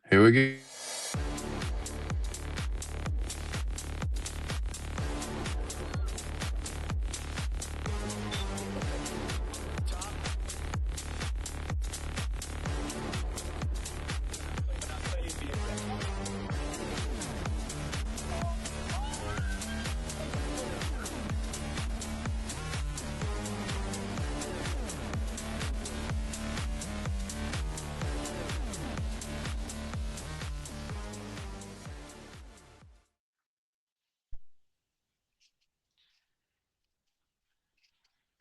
Here we go.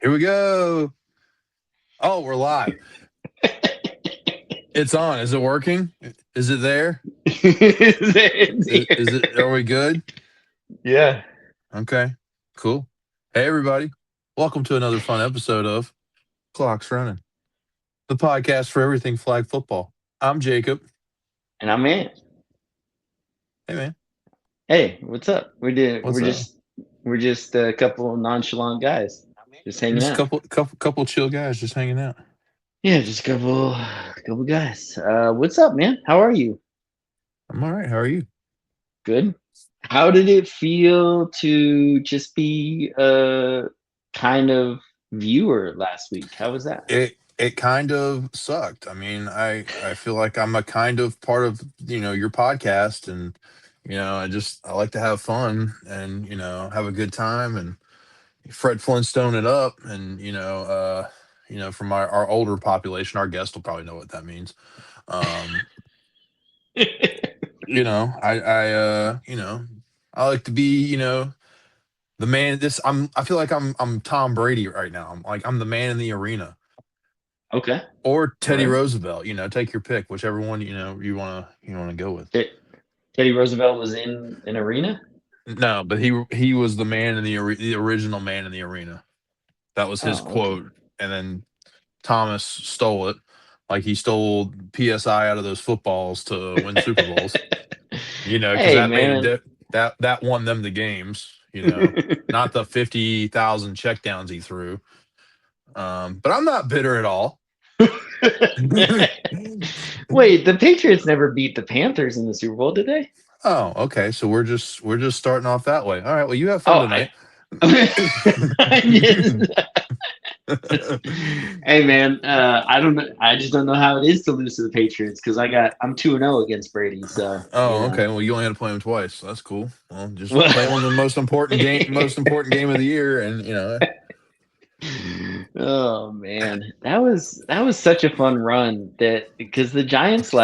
Here we go. Oh, we're live. It's on. Is it working? Is it there? Is it? Are we good? Yeah. Okay. Cool. Hey, everybody. Welcome to another fun episode of Clocks Running, the podcast for everything flag football. I'm Jacob. And I'm Ant. Hey, man. Hey, what's up? What's up? We're just a couple of nonchalant guys just hanging Just a out. couple chill guys just hanging out. Yeah, just a couple guys. What's up, man? How are you? I'm all right. How are you? Good. How did it feel to just be a kind of viewer last week? How was that? It kind of sucked. I mean, I feel like I'm a kind of part of your podcast, and I like to have fun and have a good time and Fred Flintstone it up, and from our older population, our guest will probably know what that means. Um, I like to be the man. I feel like I'm Tom Brady right now. I'm the man in the arena. Okay. Or All Teddy right. Roosevelt, take your pick, whichever one you wanna go with. Teddy Roosevelt was in an arena? No, but he was the man in the original man in the arena. That was his Oh, okay. quote, and then Thomas stole it, like he stole PSI out of those footballs to win Super Bowls. Because Hey, that made a man. that won them the games. Not the 50,000 checkdowns he threw. But I'm not bitter at all. Wait, the Patriots never beat the Panthers in the Super Bowl, did they? Oh, okay. So we're just starting off that way. All right. Well, you have fun Oh, tonight. I just, hey man, I don't know. I just don't know how it is to lose to the Patriots because I'm 2-0 against Brady. So Oh, okay. Well, you only had to play him twice. So that's cool. Well, just well, play him in the most important game of the year, and oh man, that was such a fun run that because the Giants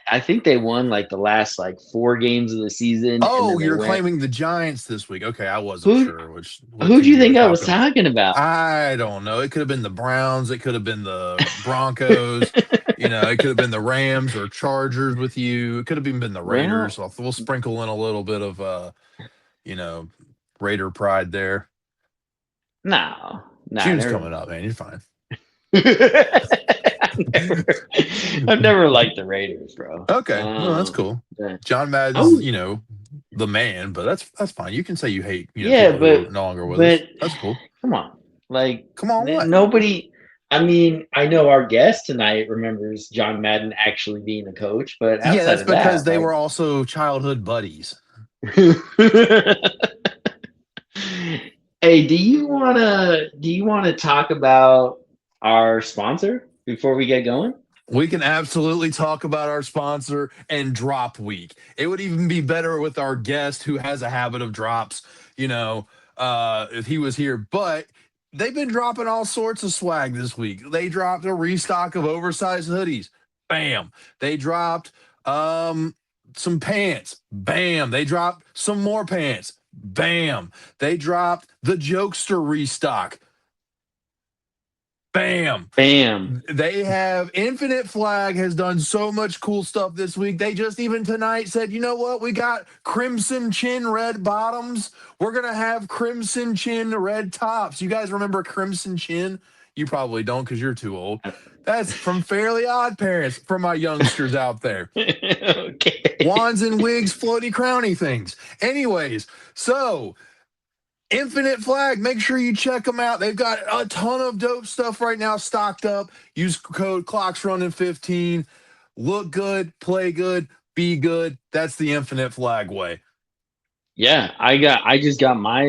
I think they won like the last like 4 games of the season and Oh, then they you're went. claiming the Giants this week. Okay, I wasn't Who sure what who do team you you were think I was talking about. talking about? I don't know. It could have been the Browns. It could have been the Broncos. It could have been the Rams or Chargers with you. It could have even been the Raiders. Well, We'll sprinkle in a little bit of you know, Raider pride there. no, no, June's never. coming up, man. You're fine. I've never liked the Raiders, bro. Okay, well that's cool. But John I Madden's, was, the man, but that's fine. You can say you hate, yeah, people who are but no longer with but us. That's cool. come on, like Come on, what? nobody. I mean, I know our guest tonight remembers John Madden actually being a coach, but Yeah, outside that's of that, because they were also childhood buddies. hey, do you wanna talk about our sponsor before we get going? We can absolutely talk about our sponsor and drop week. It would even be better with our guest who has a habit of drops, if he was here. But they've been dropping all sorts of swag this week. They dropped a restock of oversized hoodies. Bam. They dropped some pants. Bam. They dropped some more pants. Bam. They dropped the Jokester restock. Bam. Bam. They have Infinite Flag has done so much cool stuff this week. They just even tonight said, you know what? We got Crimson Chin red bottoms. We're going to have Crimson Chin red tops. You guys remember Crimson Chin? You probably don't because you're too old. That's from Fairly Odd Parents for my youngsters out there. Okay. Wands and wigs, floaty crowny things. Anyways, so Infinite Flag, make sure you check them out. They've got a ton of dope stuff right now stocked up. Use code ClocksRunning15. look good, play good, be good. That's the infinite flag way. Yeah, I just got my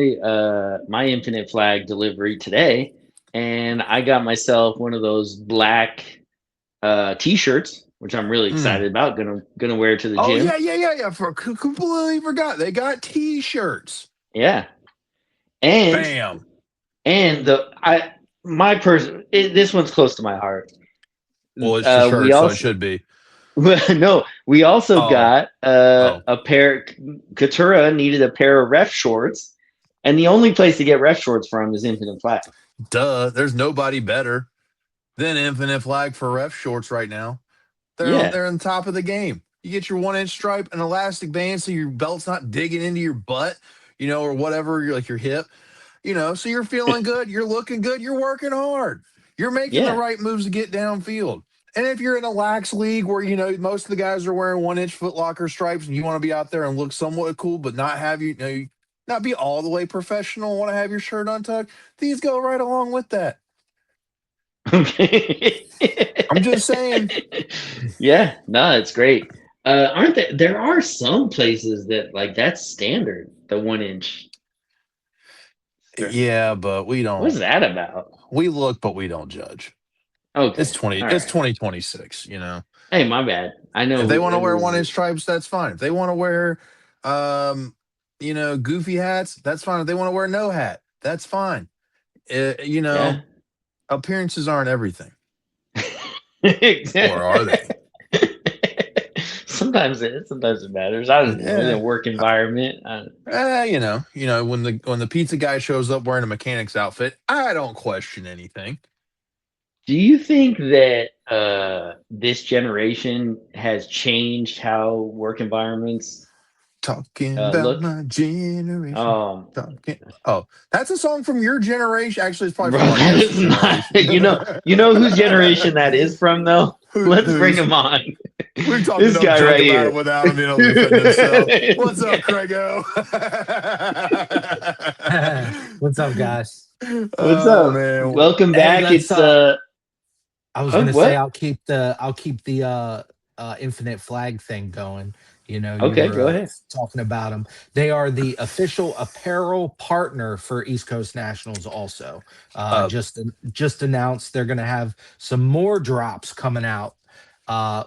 infinite flag delivery today, and I got myself one of those black t-shirts, which I'm really Mm. excited about. Gonna wear to the Oh gym. yeah. Completely forgot they got T-shirts. Yeah, and Bam. the I my person this one's close to my heart. Well, it's the We shirt, so it also should be. no, we also Oh, got oh, a pair. Katura needed a pair of ref shorts, and the only place to get ref shorts from is Infinite Flag. duh. There's nobody better than Infinite Flag for ref shorts right now. Yeah, They're on top of the game. You get your 1 inch stripe and elastic band so your belt's not digging into your butt, or whatever, you're like your hip, so you're feeling good, you're looking good, you're working hard, you're making the yeah. right moves to get downfield. And if you're in a lax league where most of the guys are wearing 1 inch Foot Locker stripes and you want to be out there and look somewhat cool, but not have not be all the way professional, want to have your shirt untucked, these go right along with that. Okay. I'm just saying. Yeah, no, it's great. Aren't there? There are some places that like that's standard. The 1 inch. Yeah, but we What's don't. that about? We look, but we don't judge. It's Okay, 20 all it's right. 2026. Hey, my bad. I If they know want to it wear was. 1 inch stripes, that's fine. If they want to wear goofy hats, that's fine. If they want to wear no hat, that's fine. Uh, you Yeah. know, appearances aren't everything. Or are Exactly. they? Sometimes it matters. I don't know. In a Yeah. work environment. When the pizza guy shows up wearing a mechanic's outfit, I don't question anything. Do you think that this generation has changed how work environments Talking about look? my generation. Um, Talking. Oh, that's a song from your generation. Actually, it's probably bro, from our that guest's is not. generation. You know whose generation that is from, though. Let's bring Who's him on. we've talked This enough guy junk right about him here. without him being able to defend himself. What's This up, guy. Craigo? What's up, guys? What's Oh up? man. Welcome Hey, back. let's It's I was oh, gonna say what? I'll keep the infinite flag thing going. You Okay, were go ahead. talking about them. They are the official apparel partner for East Coast Nationals. Also, Uh, just announced they're gonna have some more drops coming out, uh,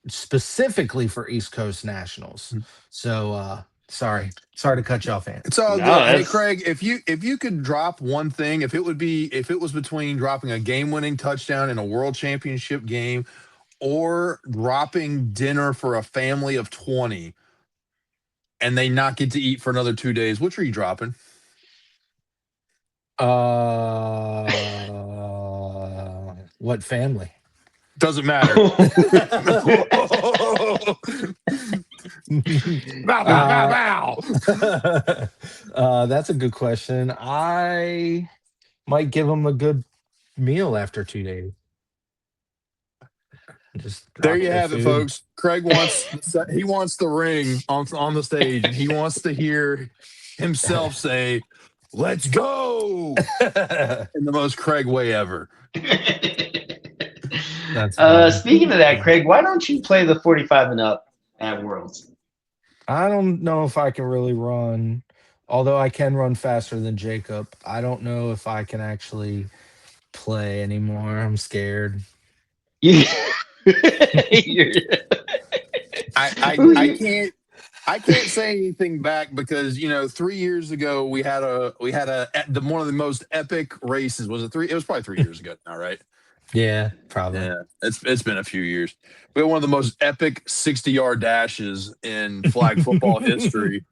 specifically for East Coast Nationals. So sorry to cut you off, Ant. it's all No, good. Hey that's Craig, if you could drop one thing, if it was between dropping a game-winning touchdown in a world championship game or dropping dinner for a family of 20 and they not get to eat for another 2 days, which are you dropping? What family? Doesn't matter. Bow, bow, bow, uh, bow. that's a good question. I might give them a good meal after 2 days. Just There drop you their have it, food. folks. Craig he wants the ring on the stage, and he wants to hear himself say, "Let's go," in the most Craig way ever. That's funny. Speaking of that, Craig, why don't you play the 45 and up at Worlds? I don't know if I can really run, although I can run faster than Jacob. I don't know if I can actually play anymore. I'm scared. You, you're, I I who I you? can't I can't say anything back because 3 years ago we had one of the most epic races. Was it three? It was probably 3 years ago now, right? Yeah, probably. Yeah, it's been a few years. We had one of the most epic 60-yard dashes in flag football The history,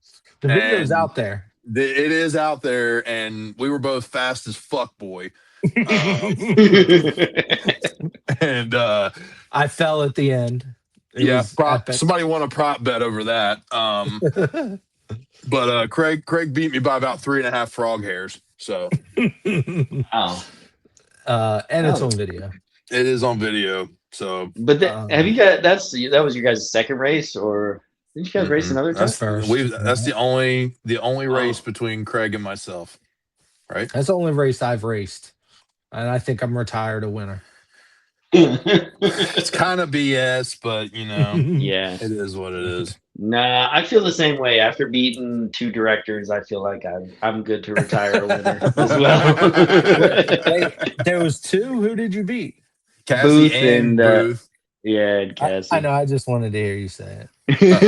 video's and out there. it is out there. And we were both fast as fuck, boy. Um, and I fell at the end. It yeah, was epic. somebody won a prop bet over that. But Craig beat me by about 3.5 frog hairs. So Oh, And it's oh, on video. it is on video. So but have Um, you got that was your guys' second race, or did you guys race another time? that's first. the only race Oh, between Craig and myself, right? That's the only race I've raced. And I think I'm retired a winner. It's kind of BS, but Yeah. it is what it is. Nah, I feel the same way. After beating two directors, I feel like I'm good to retire a winner as well. Wait, there was two. Who did you beat? Cassie Booth and and Booth. yeah, and I Cassie. know. I just wanted to hear you say Uh-oh.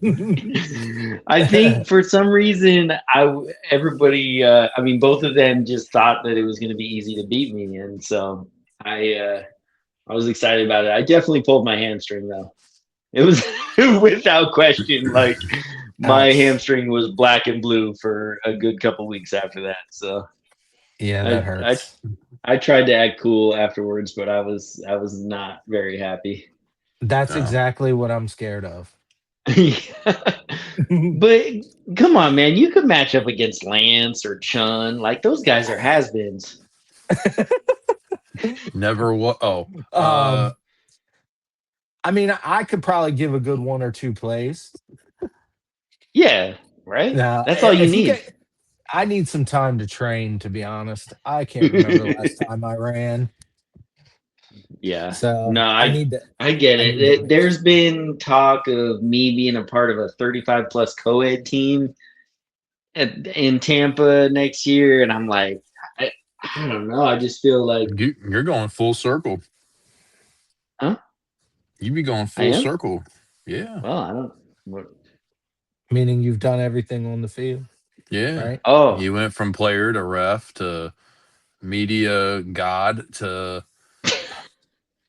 it. I think for some reason everybody I mean both of them just thought that it was going to be easy to beat me, and so I was excited about it. I definitely pulled my hamstring though. It was without question like my Ouch. hamstring was black and blue for a good couple weeks after that. So Yeah, that I I hurts. I tried to act cool afterwards, but I was not very happy. That's No. exactly what I'm scared of. But come on, man, you could match up against Lance or Chun. Like those guys are has-beens. Never what? Oh, um, I mean, I could probably give a good one or two plays. Yeah, right? Now, That's all you if you need. get, I need some time to train. To be honest, I can't remember last time I ran, Yeah. so No, I I need to. I get I it. need to make There's been talk of me being a part of a 35 plus co-ed team in Tampa next year, and I'm like, I, I don't know. I just feel like, you're going full circle. huh? You be going I full am. circle. Yeah. Well, I don't. What, meaning you've done everything on the field, Yeah. right? oh, You went from player to ref to media god to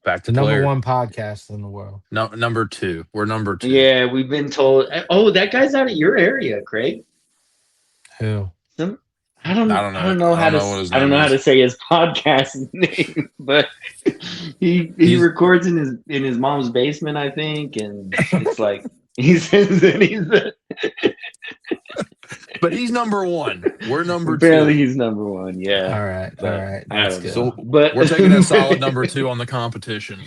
back to The number player. one podcast in the world. No, number two. We're number two. yeah. We've been told. Oh, that guy's out of your area, Craig. Who? Some, I don't I know. don't know I how don't to know what his I don't name know how to is. say his podcast name, but he He's records in his mom's basement, I think, and it's like he says that but he's number one. We're number apparently two. he's number one, yeah, All but right. I That's don't good. know, So but we're taking a solid number two on the competition.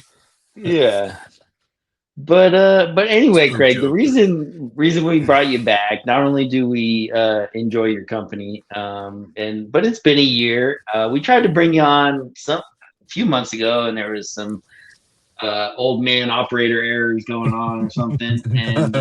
yeah. But anyway, Screw Craig, the Joe. reason we brought you back, not only do we enjoy your company, and but it's been a year. We tried to bring you on a few months ago, and there was some old man operator errors going on or something, and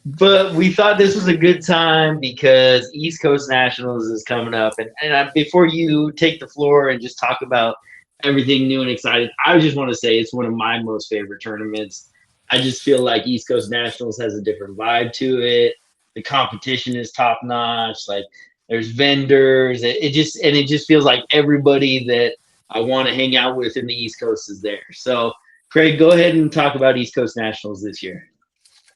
but we thought this was a good time because East Coast Nationals is coming up, and before you take the floor and just talk about everything new and exciting, I just want to say it's one of my most favorite tournaments. I just feel like East Coast Nationals has a different vibe to it. The competition is top notch. Like there's vendors. It just feels like everybody that I want to hang out with in the East Coast is there. So, Craig, go ahead and talk about East Coast Nationals this year.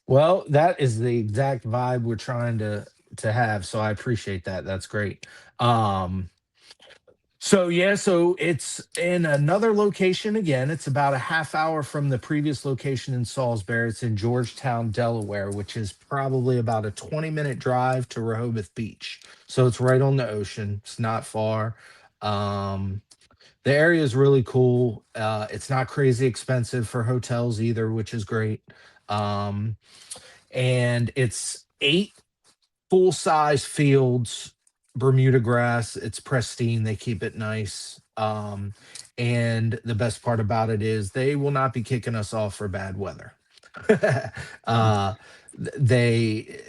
Well, that is the exact vibe we're trying to have. So I appreciate that. That's great. Um, so it's in another location again. It's about a half hour from the previous location in Salisbury. It's in Georgetown, Delaware, which is probably about a 20-minute drive to Rehoboth Beach. So it's right on the ocean. It's not far. Um, the area is really cool. It's not crazy expensive for hotels either, which is great. Um, and it's 8 full-size fields, Bermuda grass. It's pristine. They keep it nice. And the best part about it is they will not be kicking us off for bad weather. uh, they,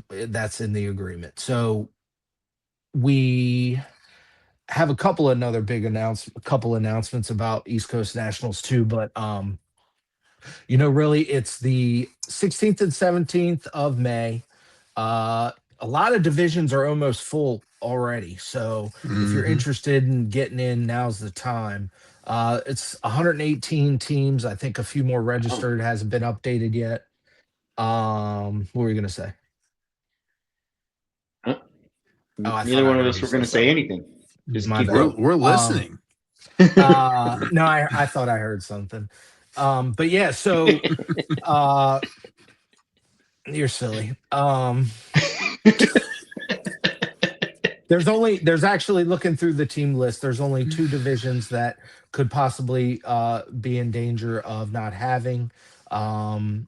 that's in the agreement. So we have a couple announcements about East Coast Nationals too, but really it's the 16th and 17th of May. Uh, a lot of divisions are almost full already. So if you're Hmm. interested in getting in, now's the time. It's 118 teams. I think a few more Oh, registered, hasn't been updated yet. What were you gonna say? huh? Oh, I thought Neither I one of heard us you were say going to say something. anything. Just My keep bad. going. We're listening. No, I thought I heard something. But yeah, so uh you're silly. There's actually, looking through the team list, there's only two divisions that could possibly be in danger of not having. Um,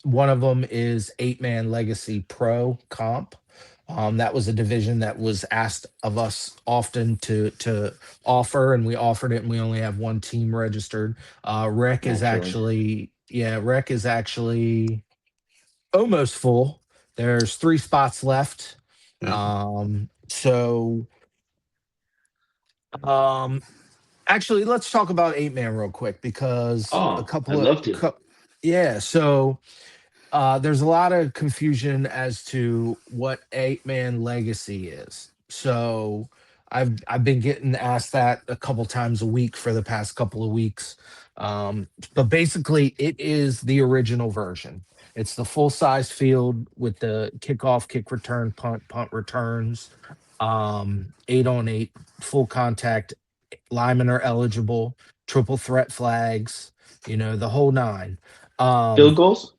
one of them is 8-man legacy pro comp. That was a division that was asked of us often to offer, and we offered it, and we only have one team registered. Rec is Naturally. actually, yeah, Rec is actually almost full. There's 3 spots left. Yeah. So um actually let's talk about 8 man real quick because a Oh, I'd couple of love to. yeah, so there's a lot of confusion as to what 8 man legacy is. So I've been getting asked that a couple times a week for the past couple of weeks. But basically, it is the original version. It's the full size field with the kickoff, kick return, punt returns, 8-on-8, full contact. Linemen are eligible, triple threat flags, the whole nine. Field Um, goals?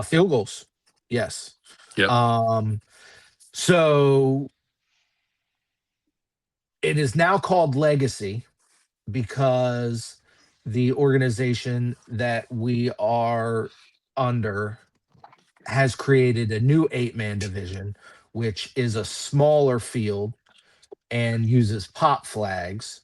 Field goals. Yes. Yep. Um, so it is now called Legacy because the organization that we are under has created a new 8 man division, which is a smaller field and uses pop flags.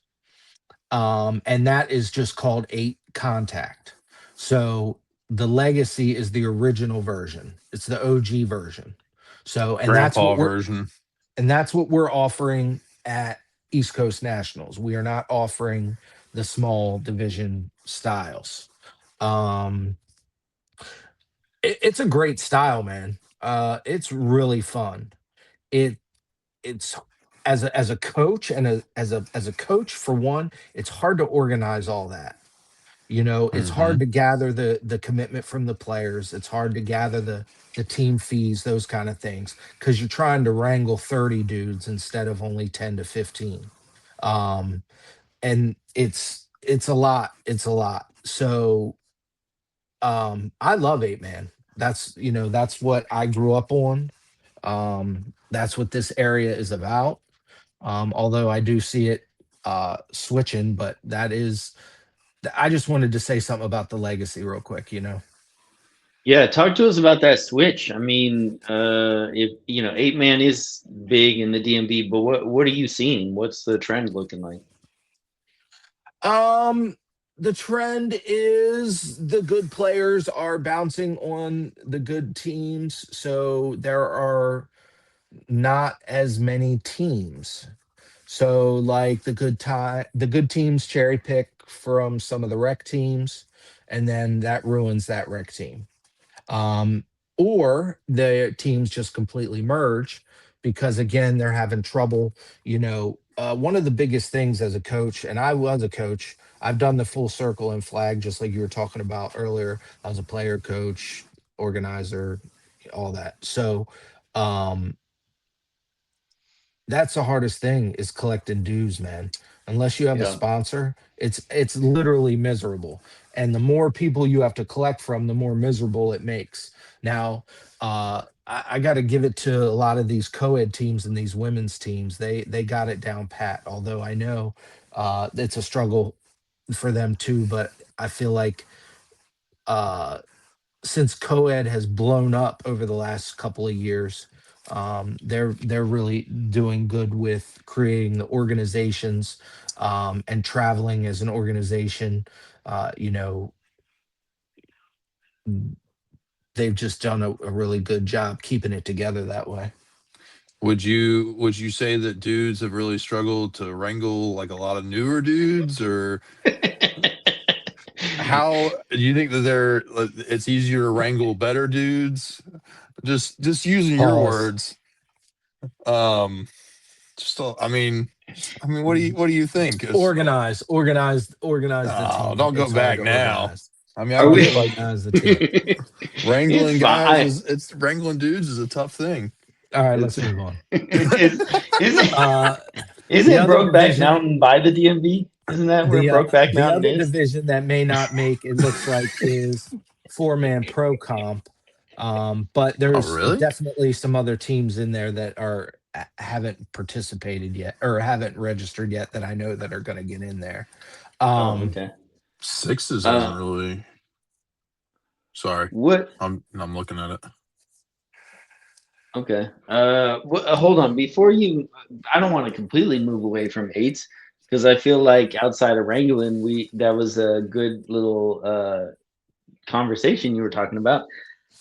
And that is just called 8 contact. So the Legacy is the original version. It's the OG version. So Grandpa version. that's what we're offering at East Coast Nationals. We are not offering the small division styles. Um, it's a great style, man. It's really fun. It it's as a coach and as a coach for one, it's hard to organize all that. It's Hmm. hard to gather the commitment from the players. It's hard to gather the team fees, those kind of things, because you're trying to wrangle 30 dudes instead of only 10 to 15. Um, and it's a lot. It's a lot. So I love 8 man. That's what I grew up on. That's what this area is about. Although I do see it switching, but I just wanted to say something about the legacy real quick. Yeah, talk to us about that switch. I mean, if 8 man is big in the DMV, but what are you seeing? What's the trend looking like? Um, the trend is the good players are bouncing on the good teams, so there are not as many teams. So like the good teams cherry pick from some of the rec teams, and then that ruins that rec team. um, or the teams just completely merge because again they're having trouble. One of the biggest things as a coach, and I was a coach, I've done the full circle in flag just like you were talking about earlier. I was a player, coach, organizer, all that. So um that's the hardest thing is collecting dues, man. Unless you have a Yeah. sponsor, it's literally miserable. And the more people you have to collect from, the more miserable it makes. Now, I got to give it to a lot of these co-ed teams and these women's teams. They got it down pat. Although I know it's a struggle for them too, but I feel like uh, since co-ed has blown up over the last couple of years, they're really doing good with creating the organizations, and traveling as an organization. uh, you know they've just done a really good job keeping it together that way. Would you say that dudes have really struggled to wrangle like a lot of newer dudes, or how do you think that it's easier to wrangle better dudes? Just using your Pause. words. Um, I mean, what do you think? Organize the Oh, team. don't go It's hard back to now. organize. I mean, I Are get we? it. Like Organize the team. It's wrangling guys fine. it's wrangling dudes is a tough thing. All right, It's let's move on. Is isn't uh the isn't other Brokeback division Mountain by the DMV? Isn't that where Brokeback the Mountain other is? division that may not make it looks like is 4 man pro comp. But oh there's really? definitely some other teams in there that haven't participated yet or haven't registered yet that I know that are going to get in there. Oh, um okay. Sixes hasn't Uh, really. Sorry, what I'm looking at it. Okay. Hold on. Before you, I don't want to completely move away from eights because I feel like outside of wrangling, we that was a good little conversation you were talking about.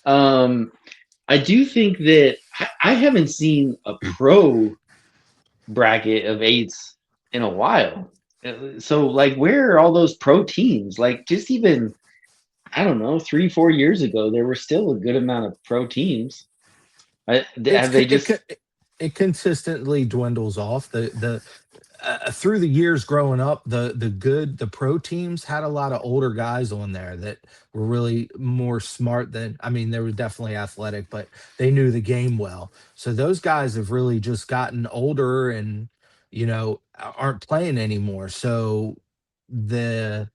Um, I do think that I haven't seen a pro bracket of eights in a while. So, like, where are all those pro teams? Like, just even I don't know, 3, 4 years ago, there were still a good amount of pro teams. It's Have they just? it consistently dwindles off. The Through the years growing up, the pro teams had a lot of older guys on there that were really more smart than, I mean, they were definitely athletic, but they knew the game well. So those guys have really just gotten older and aren't playing anymore. So the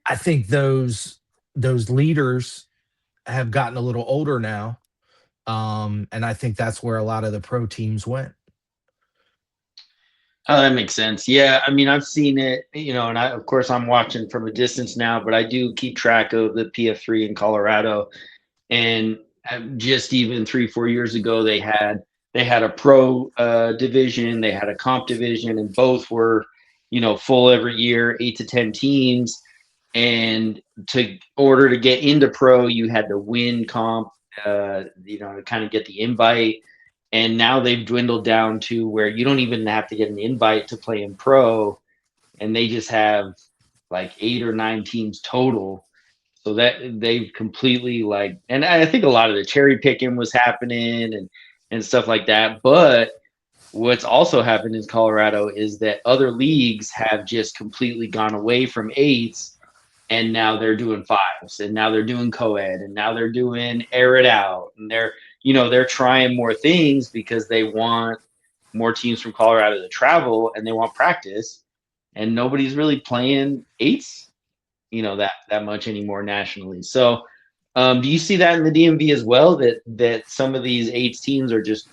I think those leaders have gotten a little older now. And I think that's where a lot of the pro teams went. Oh, that makes sense. Yeah, I mean, I've seen it, and of course, I'm watching from a distance now, but I do keep track of the PF3 in Colorado. And just even 3, 4 years ago, they had a pro division, they had a comp division, and both were, full every year, 8 to 10 teams. And to order to get into pro, you had to win comp, to kind of get the invite. And now they've dwindled down to where you don't even have to get an invite to play in pro, and they just have like 8 or 9 teams total. So that they've completely like, and I think a lot of the cherry picking was happening and stuff like that. But what's also happened in Colorado is that other leagues have just completely gone away from eights, and now they're doing fives, and now they're doing co-ed, and now they're doing air it out, and they're trying more things because they want more teams from Colorado to travel and they want practice, and nobody's really playing eights, that much anymore nationally. So, do you see that in the DMV as well? That some of these eights teams are just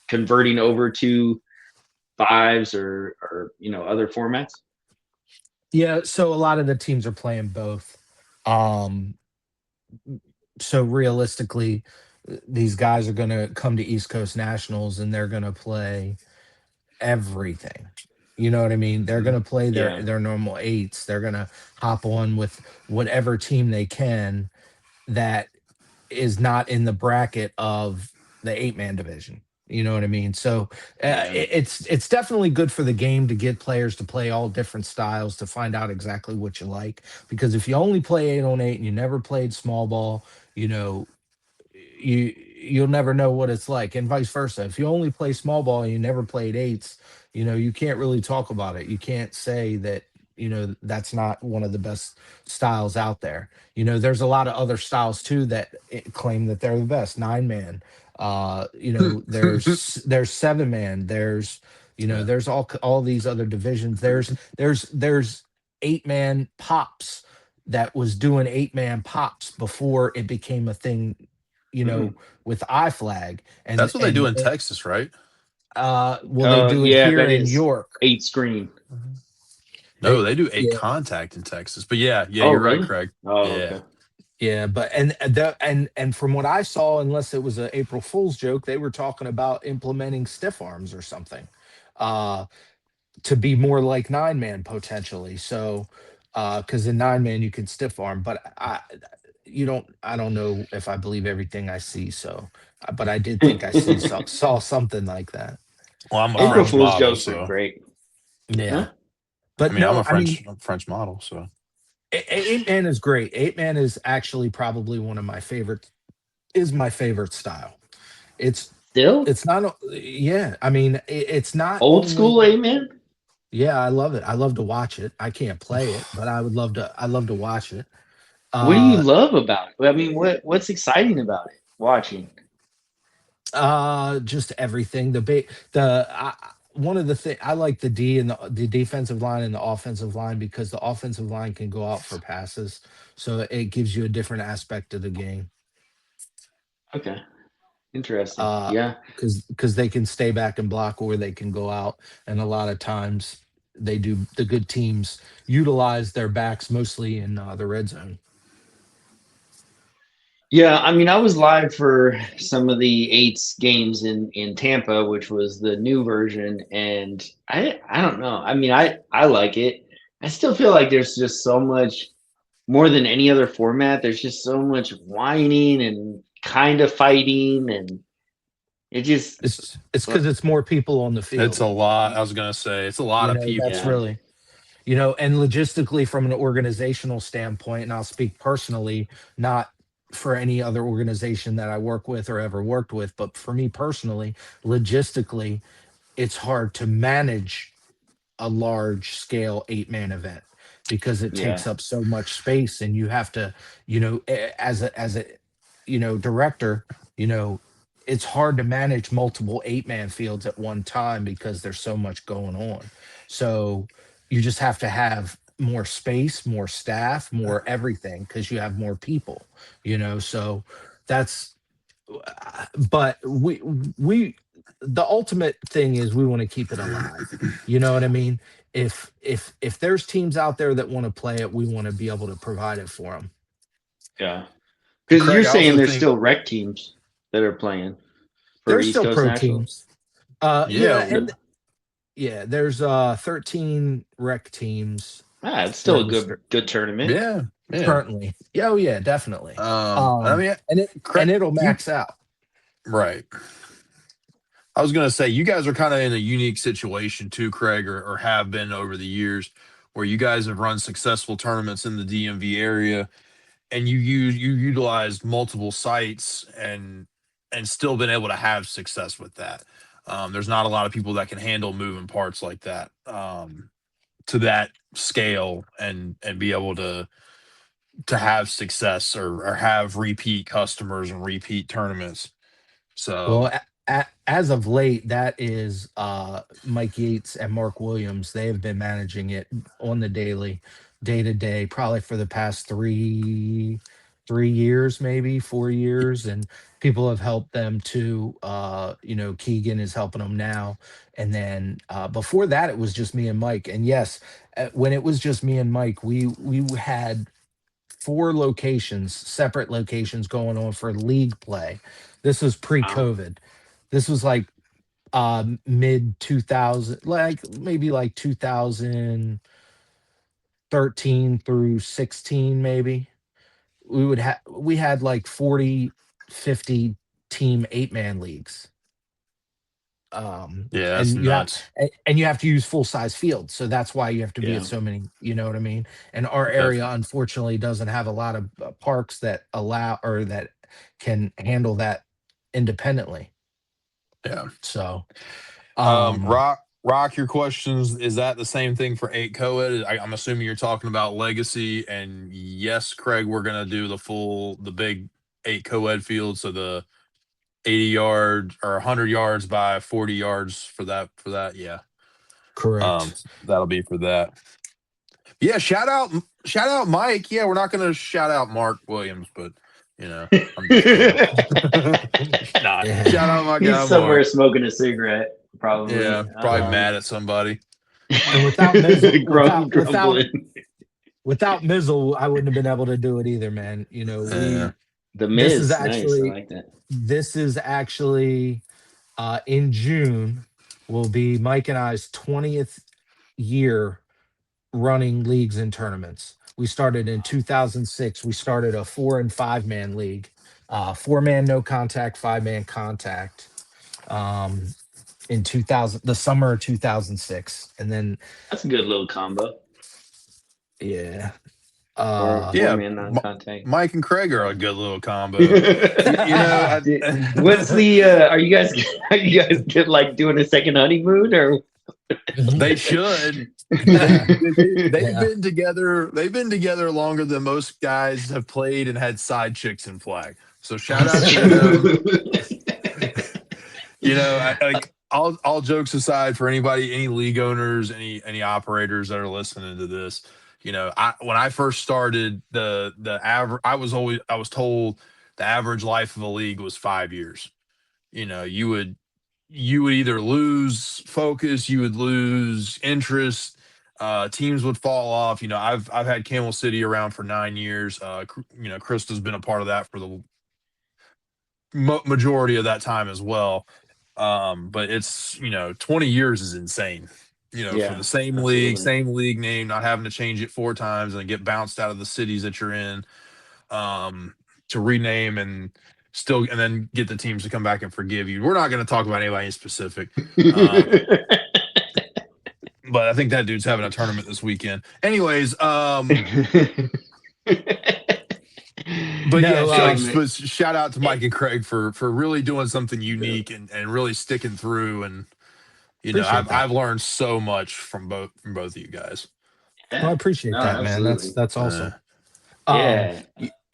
converting over to fives or other formats? Yeah, so a lot of the teams are playing both. Um, so realistically, these guys are going to come to East Coast Nationals and they're going to play everything. You know what I mean? They're going to play Yeah. their normal eights. They're going to hop on with whatever team they can that is not in the bracket of the 8-man division. You know what I mean? So Yeah. it's definitely good for the game to get players to play all different styles to find out exactly what you like. Because if you only play 8-on-8 and you never played small ball, you know you'll never know what it's like, and vice versa. If you only play small ball and you never played eights, you can't really talk about it. You can't say that that's not one of the best styles out there. There's a lot of other styles too that claim that they're the best. 9-man, there's 7-man, Yeah. there's all these other divisions. There's 8-man pops that was doing 8-man pops before it became a thing, Mm. with iFlag. and That's what they do and in Texas, right? well, they do it Yeah, here that in is York. 8 screen. No, They they do a Yeah, contact in Texas. But yeah, Oh, you're right, really? Craig. Oh, Yeah. okay. yeah, but and from what I saw, unless it was an April Fool's joke, they were talking about implementing stiff arms or something, uh, to be more like 9-man potentially. So, because in 9-man you can stiff arm, but I don't know if I believe everything I see. So, but I did think I saw something like that. Well, I'm a April French Um, Fool's model, jokes are so great. yeah, Huh? I but mean, no, I mean, I'm a French model, so 8-man is great. 8-man is actually probably one of my favorite, is my favorite style. It's Still it's not yeah, I mean, it's not old school only, 8 man. yeah, I love it. I love to watch it. I can't play it, but I love to watch it. What do you Uh love about it? I mean, what's exciting about it? Watching. just everything. One of the thing I like, the D and the defensive line and the offensive line, because the offensive line can go out for passes. So it gives you a different aspect of the game. Okay, interesting. uh Yeah. because they can stay back and block, or they can go out, and a lot of times the good teams utilize their backs mostly in the red zone. Yeah, I mean, I was live for some of the eights games in Tampa, which was the new version, and I don't know. I mean, I like it. I still feel like there's just so much more than any other format. There's just so much whining and kind of fighting, and it just It's because it's more people on the It's a field. lot. I was gonna say it's a lot of That's yeah, people. really, and logistically from an organizational standpoint, and I'll speak personally, not for any other organization that I work with or ever worked with, but for me personally, logistically, it's hard to manage a large scale 8-man event because it yeah, takes up so much space, and you have to, as a director, you know it's hard to manage multiple 8-man fields at one time because there's so much going on. So you just have to have more space, more staff, more everything, because you have more people. So that's but we the ultimate thing is we want to keep it alive. You know what I mean? If there's teams out there that want to play it, we want to be able to provide it for them. yeah. And Because you're Craig, I saying also there's think, still rec teams that are playing for There's East still Coast pro Nationals. teams. yeah, Yeah, and yeah, there's 13 rec teams It's still for a Easter good tournament. yeah, yeah. currently. Yeah, oh yeah, definitely. I mean, And it Craig, and it'll you max out. right. I was gonna say you guys are kind of in a unique situation too, Craig, or have been over the years, where you guys have run successful tournaments in the DMV area, and you utilized multiple sites and still been able to have success with that. There's not a lot of people that can handle moving parts like that, to that scale, and be able to have success, or have repeat customers and repeat tournaments. Well, So as of late, that is Mike Yates and Mark Williams. They have been managing it on the daily, day to day, probably for the past 3 years, maybe 4 years, and people have helped them too. Keegan is helping them now, and then before that, it was just me and Mike. And yes, when it was just me and Mike, we had four locations, separate locations going on for league play. This was Wow. pre-COVID. This was like mid 2000, like maybe like 2013 through 16 maybe. We had like 40, 50 team 8-man leagues. yeah, that's And nuts. you have to use full size fields, so that's why you have to be at Yeah. so many, you know what I mean. And our area Definitely. unfortunately doesn't have a lot of parks that allow or that can handle that independently. Yeah. So um Rock, your questions, is that the same thing for eight co-ed? I'm assuming you're talking about legacy, and yes, Craig, we're gonna do the big eight co-ed field, so the 80 yards or 100 yards by 40 yards for that. Yeah. Correct. That'll be for that. Yeah, shout out Mike. Yeah, we're not gonna shout out Mark Williams, but I'm just nah. Yeah. Shout out my He's guy somewhere Mark. smoking a cigarette, Yeah, probably. probably mad at somebody. And without Mizzle, Grumbling. without Mizzle, I wouldn't have been able to do it either, man. Yeah. The This is Miz, nice. I actually like that. this is actually in June will be Mike and I's 20th year running leagues and tournaments. We started in 2006. We started a 4 and 5 man league, 4 man no contact, 5 man contact. Um, in 2000, the summer of 2006, and then That's a good little combo. yeah, Four Yeah, man non contact. Mike and Craig are a good little combo. What's the are you guys get like doing a second honeymoon or They should. yeah, They've yeah, been together. They've been together longer than most guys have played and had side chicks in flag. So shout out to them. Like all jokes aside, for anybody, any league owners, any operators that are listening to this, when I first started, the average, I was told the average life of a league was 5 years. You would either lose focus, you would lose interest, teams would fall off. I've had Camel City around for 9 years. Krista's been a part of that for the majority of that time as well. But it's 20 years is insane. For Yeah, the same absolutely. league name, not having to change it 4 times and get bounced out of the cities that you're in, to rename and then get the teams to come back and forgive you. We're not going to talk about anybody in specific. Um, but I think that dude's having a tournament this weekend. Anyways, but yeah, No, shout out to Mike and Craig for really doing something unique and really sticking through. And appreciate that. I've learned so much from both of you guys. Well, I Yeah, appreciate no, that, man. absolutely. That's awesome. Yeah.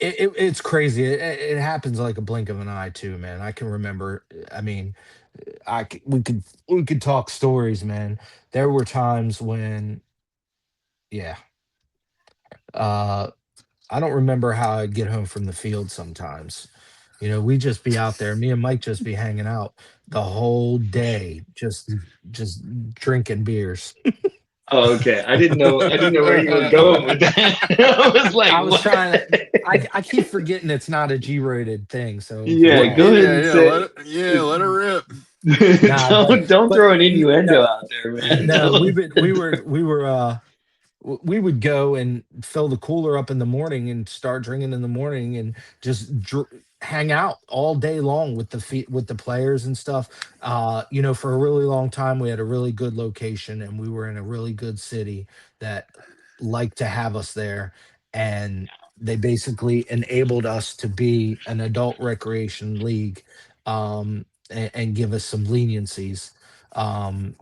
It's crazy. It happens like a blink of an eye too, man. I can remember. I mean, we could talk stories, man. There were times when, yeah, uh, I don't remember how I'd get home from the field sometimes. We just be out there. Me and Mike just be hanging out the whole day, just drinking beers. Oh, okay. I didn't know. I didn't know where you were going with that. I was like, I was what? trying to. I keep forgetting it's not a G-rated thing, so Yeah, unfortunately, go ahead and say. Let her rip. nah. Don't But throw an innuendo no, out there, man. no. Don't. We would go and fill the cooler up in the morning and start drinking in the morning and just hang out all day long with with the players and stuff. For a really long time, we had a really good location and we were in a really good city that liked to have us there. And they basically enabled us to be an adult recreation league, and give us some leniencies. Um,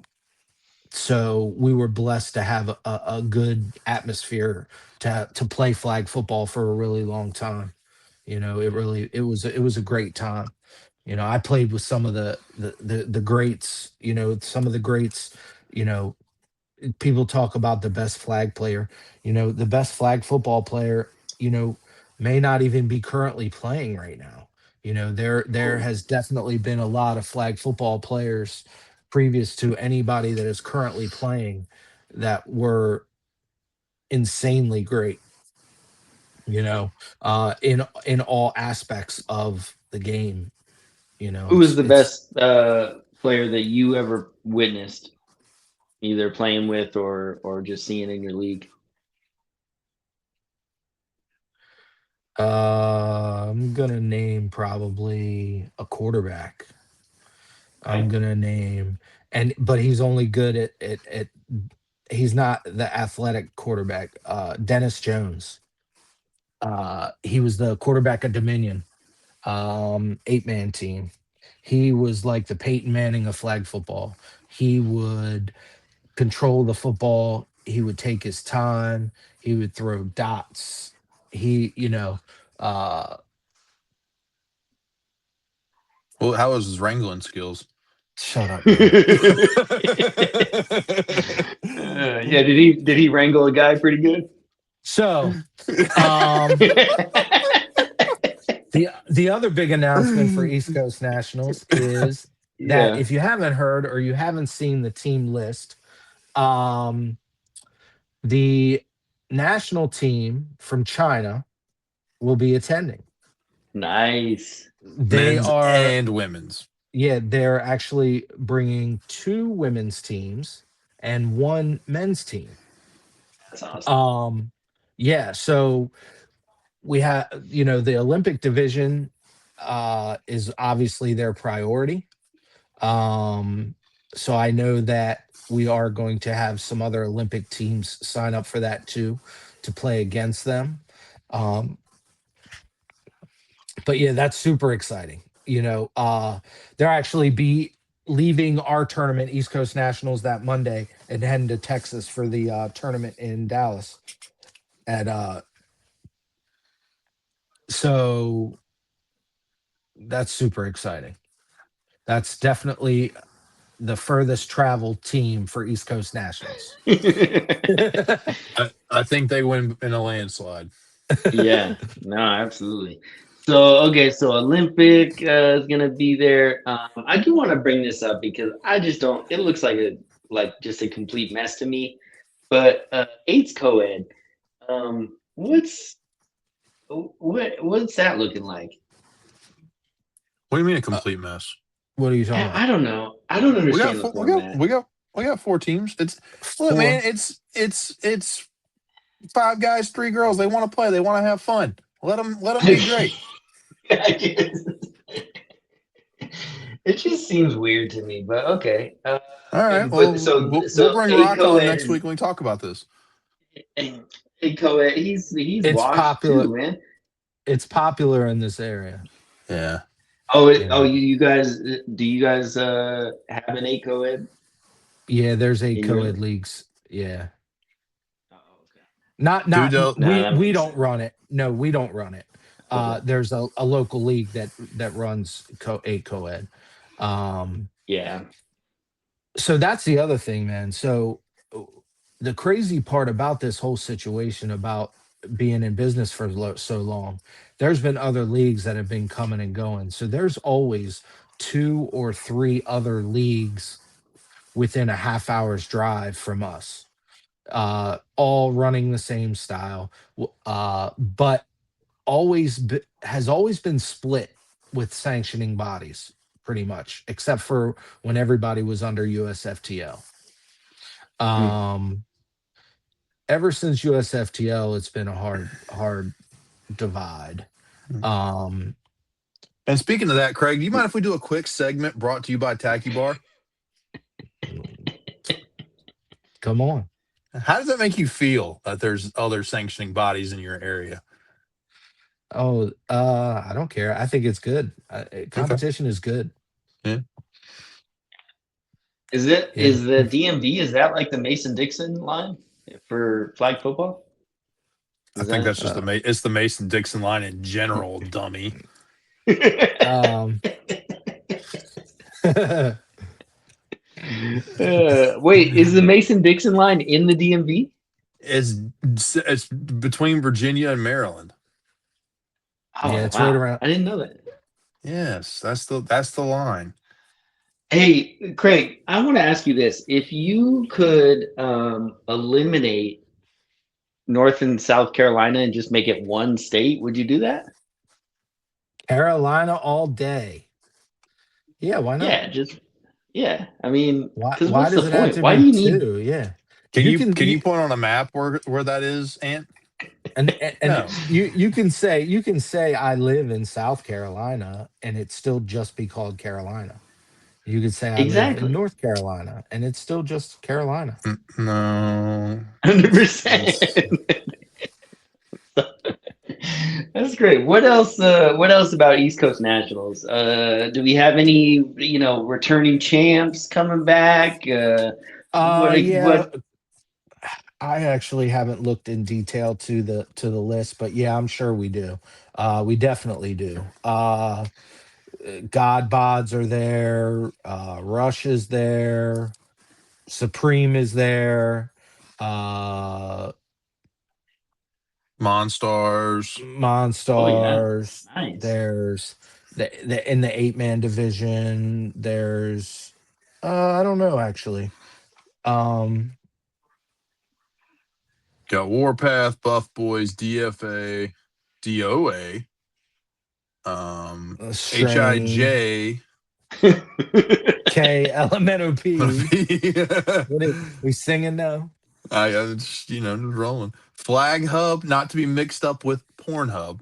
so we were blessed to have a good atmosphere to play flag football for a really long time. It was a great time. I played with some of the greats. Some of the greats. You know, People talk about the best flag player. The best flag football player. You know, may not even be currently playing right now. There has definitely been a lot of flag football players previous to anybody that is currently playing that were insanely great. In all aspects of the game. Who was the It's best player that you ever witnessed, either playing with or just seeing in your league? I'm gonna name probably a quarterback. I'm Right. gonna name but he's only good at he's not the athletic quarterback. Dennis Jones. He was the quarterback of Dominion, 8-man team. He was like the Peyton Manning of flag football. He would control the football. He would take his time. He would throw dots. He, uh, Well, how was his wrangling skills? shut up, man. Yeah, did he wrangle a guy pretty good? So, um, the other big announcement for East Coast Nationals is that Yeah. if you haven't heard or you haven't seen the team list, um, the national team from China will be attending. Nice. They Men's are, and women's. yeah, they're actually bringing 2 women's teams and 1 men's team. That's awesome. Yeah, so we have, the Olympic division is obviously their priority. Um, so I know that we are going to have some other Olympic teams sign up for that too, to play against them. Um, but yeah, that's super exciting. They're actually be leaving our tournament, East Coast Nationals, that Monday and heading to Texas for the tournament in Dallas. And so that's super exciting. That's definitely the furthest traveled team for East Coast Nationals. I think they win in a landslide. Yeah, no, absolutely. So, okay, so Olympic is gonna be there. I do want to bring this up because I just don't. It looks like just a complete mess to me. But eight's co-ed. What's that looking like? What do you mean a complete mess? What are you talking I about? don't know. I don't We got understand the four, format. we got four teams. It's look, man. Four. It's five guys, three girls. They want to play. They want to have fun. Let them be great. It just seems weird to me, but okay. All right. Well, But so we'll bring a Rock on co-ed next week when we talk about this. a co-ed. He's It's washed popular. too, man. It's popular in this area. Yeah. You know. You guys do you guys have an a co-ed Yeah, there's in your? co-ed leagues. Yeah. Oh, okay. Who Not don't? No, that we makes don't sense. run it. No, we don't run it. Okay. There's a local league that runs co-ed. Um, Yeah. so that's the other thing, man. So the crazy part about this whole situation about being in business for so long, there's been other leagues that have been coming and going. So there's always two or three other leagues within a half hour's drive from us, all running the same style, but has always been split with sanctioning bodies, pretty much, except for when everybody was under USFTL. Hmm. Um, ever since USFTL, it's been a hard divide. Um, And speaking of that, Craig, do you mind if we do a quick segment brought to you by Tacky Bar? come on. How does that make you feel that there's other sanctioning bodies in your area? Oh, I don't care. I think it's good. Okay. Competition is good. Yeah. Yeah. Is the DMV, is that like the Mason Dixon line for flag football? I Is think that that's just it's the Mason Dixon line in general, dummy. Um, wait, is the Mason Dixon line in the DMV? It's between Virginia and Maryland. yeah, Oh it's right wow. around. I didn't know that. Yes, that's the line. Hey, Craig, I want to ask you this. If you could eliminate North and South Carolina and just make it one state, would you do that? Carolina all day. Yeah, why not? Yeah, just yeah. I mean, because Why what's the does it have point? to Why be do you need? two? Yeah. Can you point on a map where that is, Ant? And No. you can say I live in South Carolina and it still just be called Carolina. You could say I live in Exactly. North Carolina and it's still just Carolina. No. 100%. It's That's great. What else? What else about East Coast Nationals? Do we have any, returning champs coming back? Yeah, What? I actually haven't looked in detail to the list, but yeah, I'm sure we do. We definitely do. God Bods are there, Rush is there, Supreme is there, uh Monstars. Oh yeah, Monstars. nice. There's the in the 8-man division. There's I don't know actually. Um Got Warpath, Buff Boys, DFA, DOA, Strain, HIJ. K, Elemental P. I What are we singing now? just, just rolling. Flag Hub, not to be mixed up with Pornhub.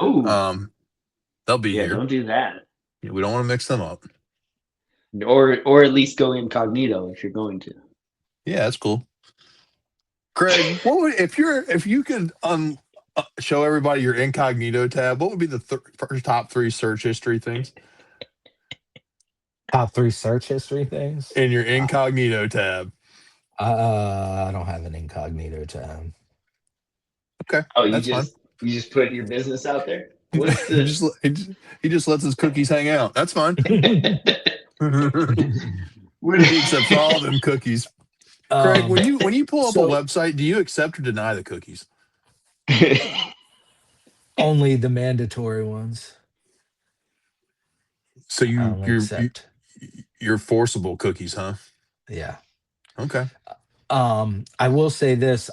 Oh Um, they'll be yeah, here. don't do that. Yeah, we don't want to mix them up. Or at least go incognito if you're going to. Yeah, that's cool. Craig, what would if you could show everybody your incognito tab? What would be the first top three search history things Top three search history things. in your incognito tab? I don't have an incognito tab. Okay, Oh, that's fine. you just put your business out there. What's he the? just he just lets his cookies hang out. That's fine. What? He accepts all them cookies. Craig, um, when you pull up a so website, do you accept or deny the cookies? only the mandatory ones. So I only accept. you're forcible cookies, huh? Yeah. Okay. I will say this.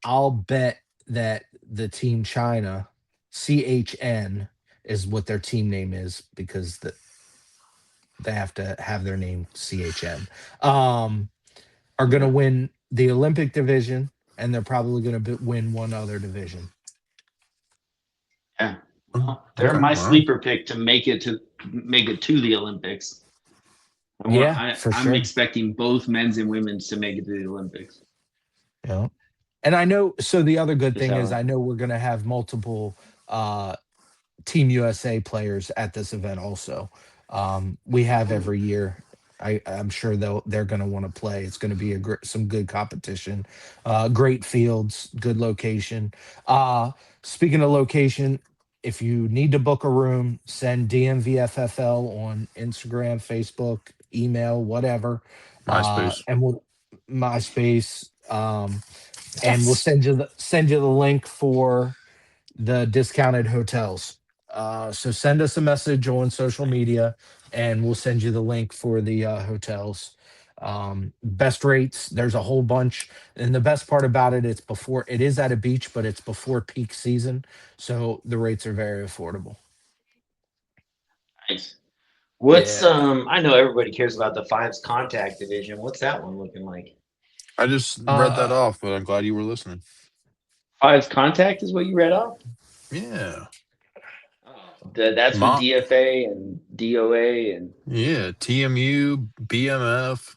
I'll bet that the Team China, CHN, is what their team name is because they have to have their name CHN. Are going to win the Olympic division, and they're probably going to win one other division. Yeah, they're my sleeper pick to make it to the Olympics. I'm expecting both men's and women's to make it to the Olympics. Yeah. And I know, so the other good thing is I know we're going to have multiple Team USA players at this event also. We have every year. I'm sure they're going to want to play. It's going to be some good competition, great fields, good location. Speaking of location, if you need to book a room, send DMVFFL on Instagram, Facebook, email, whatever. MySpace. And we'll MySpace. And we'll send you the link for the discounted hotels. So send us a message on social media, and we'll send you the link for the hotels. Best rates. There's a whole bunch, and the best part about it, it is at a beach, but it's before peak season, so the rates are very affordable. Nice. What's I know everybody cares about the Fives Contact division. What's that one looking like? I just read that off, but I'm glad you were listening. Fives Contact is what you read off? Yeah. That's with DFA and DOA and TMU, BMF.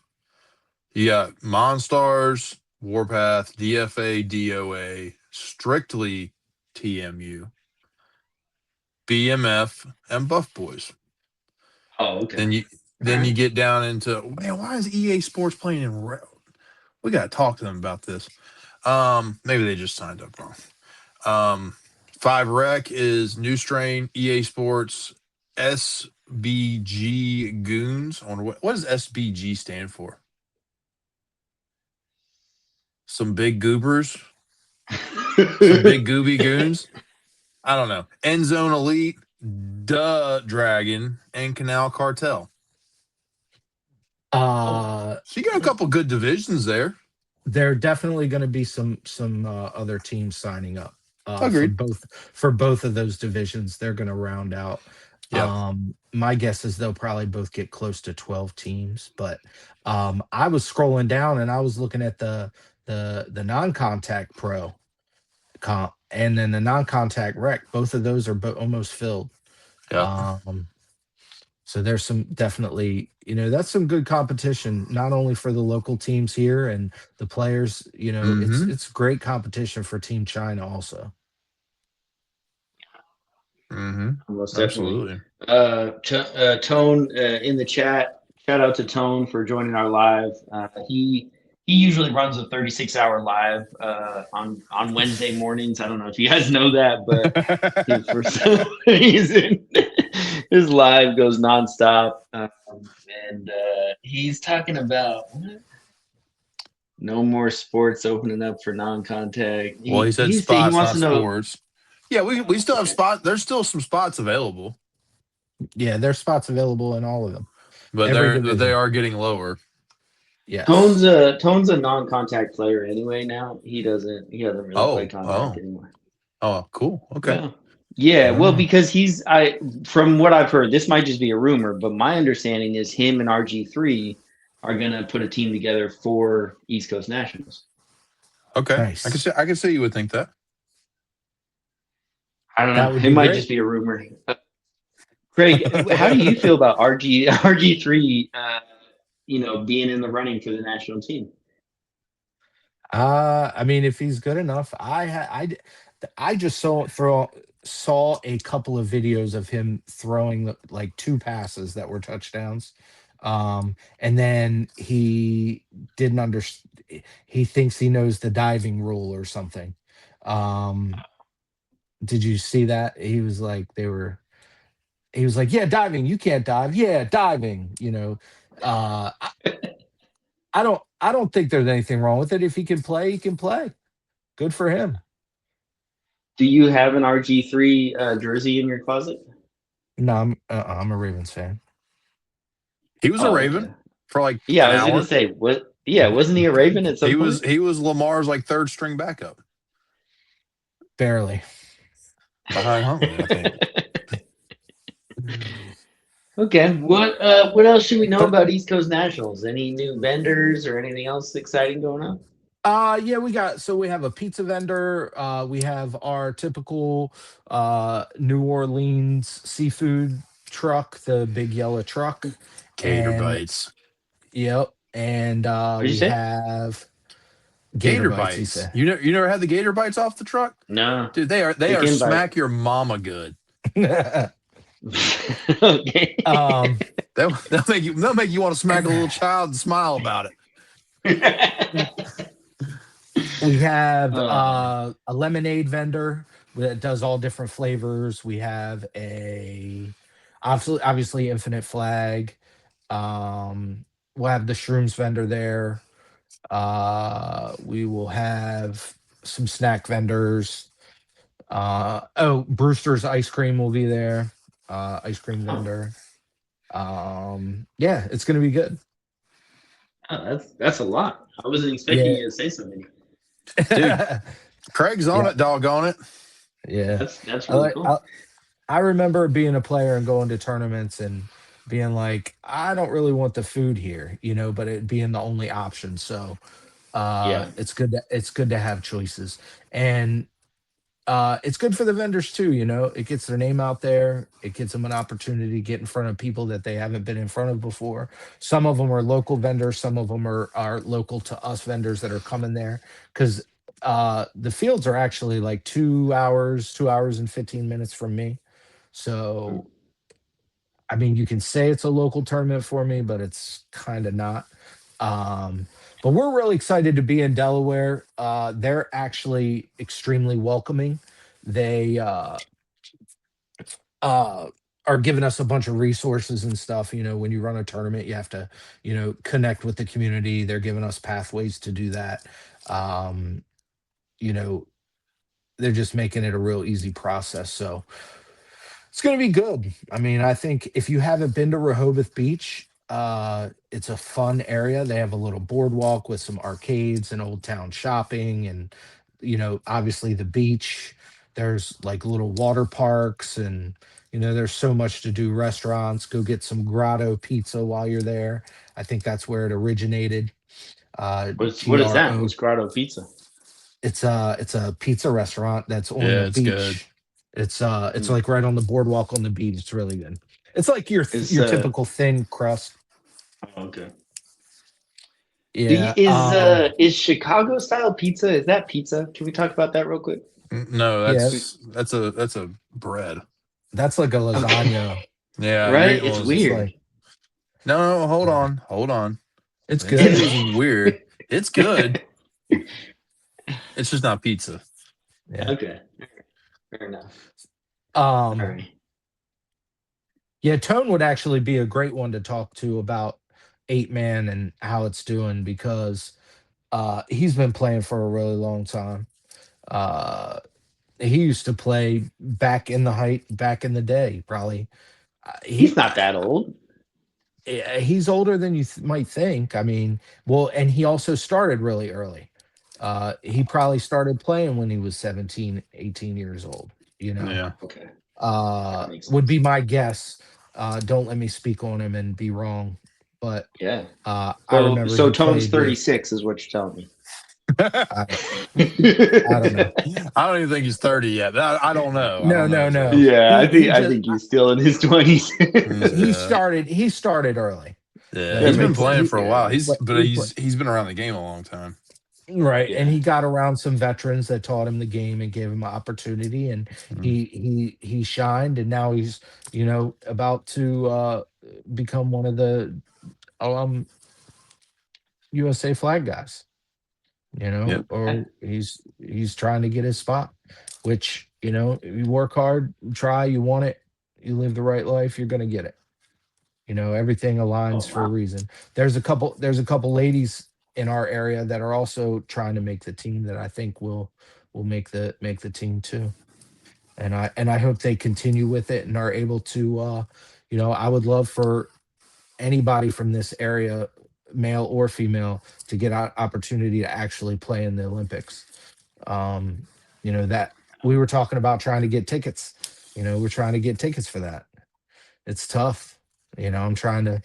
You got Monstars, Warpath, DFA, DOA, strictly TMU, BMF, and Buff Boys. Oh, okay. Then you get down into, man, why is EA Sports playing in red? We got to talk to them about this. Maybe they just signed up wrong. 5 Rec is New Strain, EA Sports, SBG Goons. What does SBG stand for? Some big goobers? Some big gooby goons? I don't know. End Zone Elite, Dragon, and Canal Cartel. So you got a couple good divisions there. There are definitely going to be some other teams signing up. Agreed. For both of those divisions. They're going to round out. Yep. My guess is they'll probably both get close to 12 teams. But I was scrolling down and I was looking at the non-contact pro comp and then the non-contact rec. Both of those are almost filled. Yeah. So there's some definitely, that's some good competition, not only for the local teams here and the players, it's great competition for Team China also. Most definitely. Tone in the chat. Shout out to Tone for joining our live. He usually runs a 36-hour live on Wednesday mornings. I don't know if you guys know that, but for some reason his live goes nonstop, and he's talking about no more sports opening up for non-contact. He said spots, he wants not to know, sports. Yeah, we still have spots. There's still some spots available. Yeah, there's spots available in all of them, but they are getting lower. Yeah, Tone's a non-contact player anyway. Now he doesn't really play contact anymore. Oh, cool. Okay. Yeah, well, because from what I've heard, this might just be a rumor, but my understanding is him and RG3 are gonna put a team together for East Coast Nationals. Okay, nice. I can see you would think that. I don't know. It might just be a rumor. Craig, how do you feel about RG3? Being in the running for the national team. I mean, if he's good enough, I just saw a couple of videos of him throwing like 2 passes that were touchdowns. And then he didn't understand. He thinks he knows the diving rule or something. Did you see that? He was like, yeah, diving. You can't dive. Yeah, diving. I don't think there's anything wrong with it. If he can play, he can play. Good for him. Do you have an RG3 jersey in your closet? No, I'm a Ravens fan. He was a Raven for like I was going to say wasn't he a Raven at some point? He was Lamar's like 3rd string backup. Barely. Behind Huntley, I think. Okay. What else should we know But about East Coast Nationals? Any new vendors or anything else exciting going on? yeah, we have a pizza vendor. We have our typical New Orleans seafood truck, the big yellow truck. Gator And bites. yep, and What did you we say? have gator Gator bites, he bites. said. You never had the gator bites off the truck? No. Dude, they Quick are invite. smack your mama good. Okay. um They'll make you want to smack a little child and smile about it. we have uh, a lemonade vendor that does all different flavors. We have a obviously infinite flag. We'll have the shrooms vendor there. We will have some snack vendors. Oh, Brewster's ice cream will be there. Ice cream oh, vendor. Yeah, it's gonna be good. that's a lot. I wasn't expecting Yeah. you to say so many. Dude, Craig's on Yeah, it, doggone it. yeah. That's I really like cool. I remember being a player and going to tournaments and being like, I don't really want the food here, but it being the only option. So Yeah. it's good to have choices. And it's good for the vendors too, it gets their name out there. It gives them an opportunity to get in front of people that they haven't been in front of before. Some of them are local vendors, some of them are local to us vendors that are coming there because the fields are actually like 2 hours and 15 minutes from me. Mm. So I mean, you can say it's a local tournament for me, but it's kind of not. Um, but we're really excited to be in Delaware. They're actually extremely welcoming. They uh, are giving us a bunch of resources and stuff. When you run a tournament, you have to, connect with the community. They're giving us pathways to do that. Um, you know, they're just making it a real easy process. So it's going to be good. I mean, I think if you haven't been to Rehoboth Beach, it's a fun area. They have a little boardwalk with some arcades and old town shopping, and obviously the beach. There's like little water parks, and there's so much to do. Restaurants. Go get some Grotto pizza while you're there. I think that's where it originated. What is that? GRO. What's Grotto Pizza? It's a pizza restaurant that's on the Yeah, it's good. beach. It's Mm. like right on the boardwalk on the beach. It's really good. It's like Is your typical thin crust. okay. Yeah. Is Chicago style pizza? Is that pizza? Can we talk about that real quick? No, Yeah, that's a bread. that's like a Okay. lasagna. Yeah, you're Right? eating It's one of It's those. weird. like No, hold yeah. on, hold on. It's I didn't say good. it was weird. It's good. It's just not pizza. Yeah. Okay. Fair enough. All Um right. yeah, Tone would actually be a great one to talk to about 8 man and how it's doing because he's been playing for a really long time. Uh he used to play back in the day, probably. He's not that old. He's older than you might think. I mean, well, and he also started really early. He probably started playing when he was 17, 18 years old, you know. Yeah. Okay. That makes Would be sense. my guess. Don't let me speak on him and be wrong, but Yeah. I So remember so he Tone's played with 36 is what you're telling me. I, I don't know. I don't even think he's 30 yet. I don't know. I No, don't know no, his no. age. Yeah, He I just think he's still in his 20s. Yeah. he started early. Yeah, Though That he's been makes playing sense. for a Yeah. while. he played, He's been around the game a long time. right, and Yeah. he got around some veterans that taught him the game and gave him an opportunity, and Mm. he shined, and now he's about to become one of the um USA flag guys, Yep. or he's trying to get his spot, which if you work hard, you try, you want it, you live the right life, you're gonna get it. Everything Oh aligns for a wow. reason. There's a couple ladies in our area that are also trying to make the team that I think will make the team too. And I hope they continue with it and are able to I would love for anybody from this area, male or female, to get an opportunity to actually play in the Olympics. That we were talking about trying to get tickets. We're trying to get tickets for that. It's tough. I'm trying to.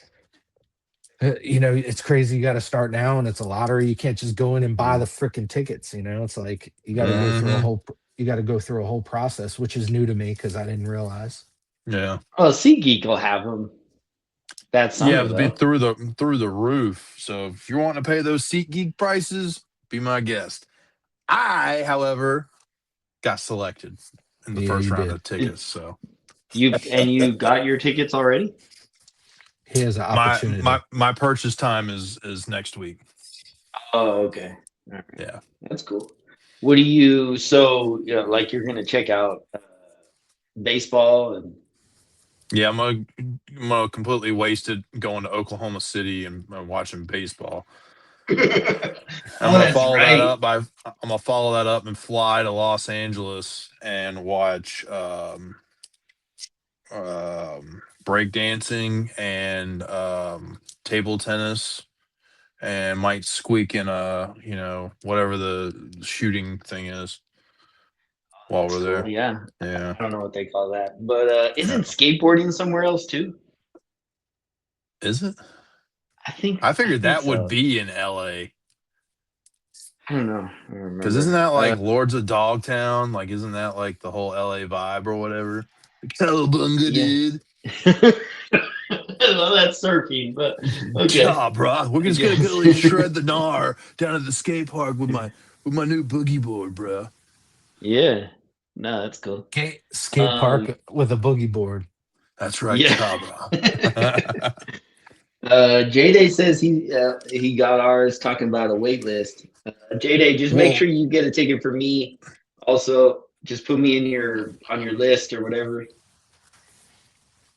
It's crazy. You got to start now, and it's a lottery. You can't just go in and buy the freaking tickets. It's like you got to go through a Mm-hmm. whole. You got to go through a whole process, which is new to me because I didn't realize. Yeah. Well, SeatGeek will have them that Yeah, summer to be though. through the roof. So if you're wanting to pay those SeatGeek prices, be my guest. I, however, got selected in the Yeah, first you round did. of tickets. So You got your tickets already? He has an my opportunity. my my purchase time is next week. Oh, okay. All right. Yeah. That's cool. What do you so like you're gonna check out baseball and Yeah, I'm gonna completely wasted going to Oklahoma City and watching baseball. I'm oh, gonna that's follow that right. up by I'm gonna follow that up and fly to Los Angeles and watch break dancing and table tennis and might squeak in whatever the shooting thing is while That's we're cool. there. Yeah. Yeah. I don't know what they call that. But Yeah. isn't skateboarding somewhere else too? Is it? I I figured think that would so. be in LA. I don't know. I don't Because isn't remember. that like Lords of Dogtown? Like, isn't that like the whole LA vibe or whatever? Cowabunga, Yeah. dude. Well, that's surfing, but okay. Cha, bro. We're I just gonna guess. go and shred the gnar down at the skate park with my new boogie board, bro. Yeah. No, that's cool. Skate Um, park with a boogie board. That's right, yeah. cha, bro. J Day says he got ours talking about a wait list. J Day, just make Well, sure you get a ticket for me. Also, just put me in your on your list or whatever.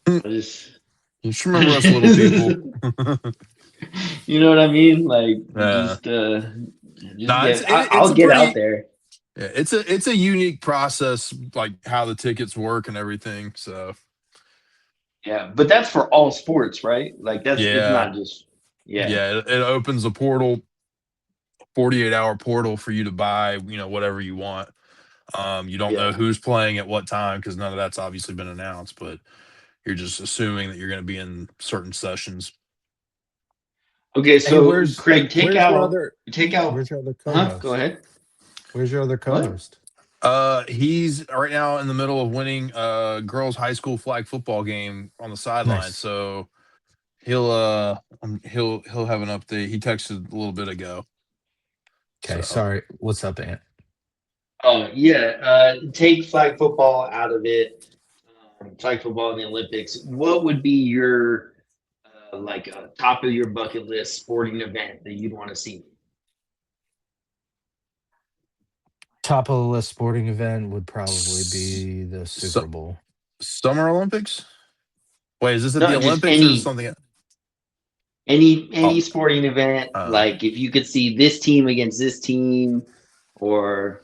I just you should remember us little people. you know what I mean? Like Yeah. just Nah, get it's I'll a get out pretty there. yeah, it's a unique process, like how the tickets work and everything. So Yeah, but that's for all sports, right? Like it's yeah, not just yeah. yeah, it opens a portal, 48-hour portal for you to buy, whatever you want. You don't know Yeah. who's playing at what time because none of that's obviously been announced, but you're just assuming that you're going to be in certain sessions. Okay, Hey, so Craig, take out where's your other huh? Go co-host? ahead. Where's your other What? co-host? He's right now in the middle of winning girls high school flag football game on the sideline. Nice. So he'll have an update. He texted a little bit ago. Okay, So sorry. What's up, Ant? Oh yeah, take flag football out of it. Flag football in the Olympics. What would be your top of your bucket list sporting event that you'd want to see? Top of the list sporting event would probably s- be the Super so, Bowl. Summer Olympics. Wait, is this at the No, just Olympics or something? any Oh, sporting event. uh, Like if you could see this team against this team, or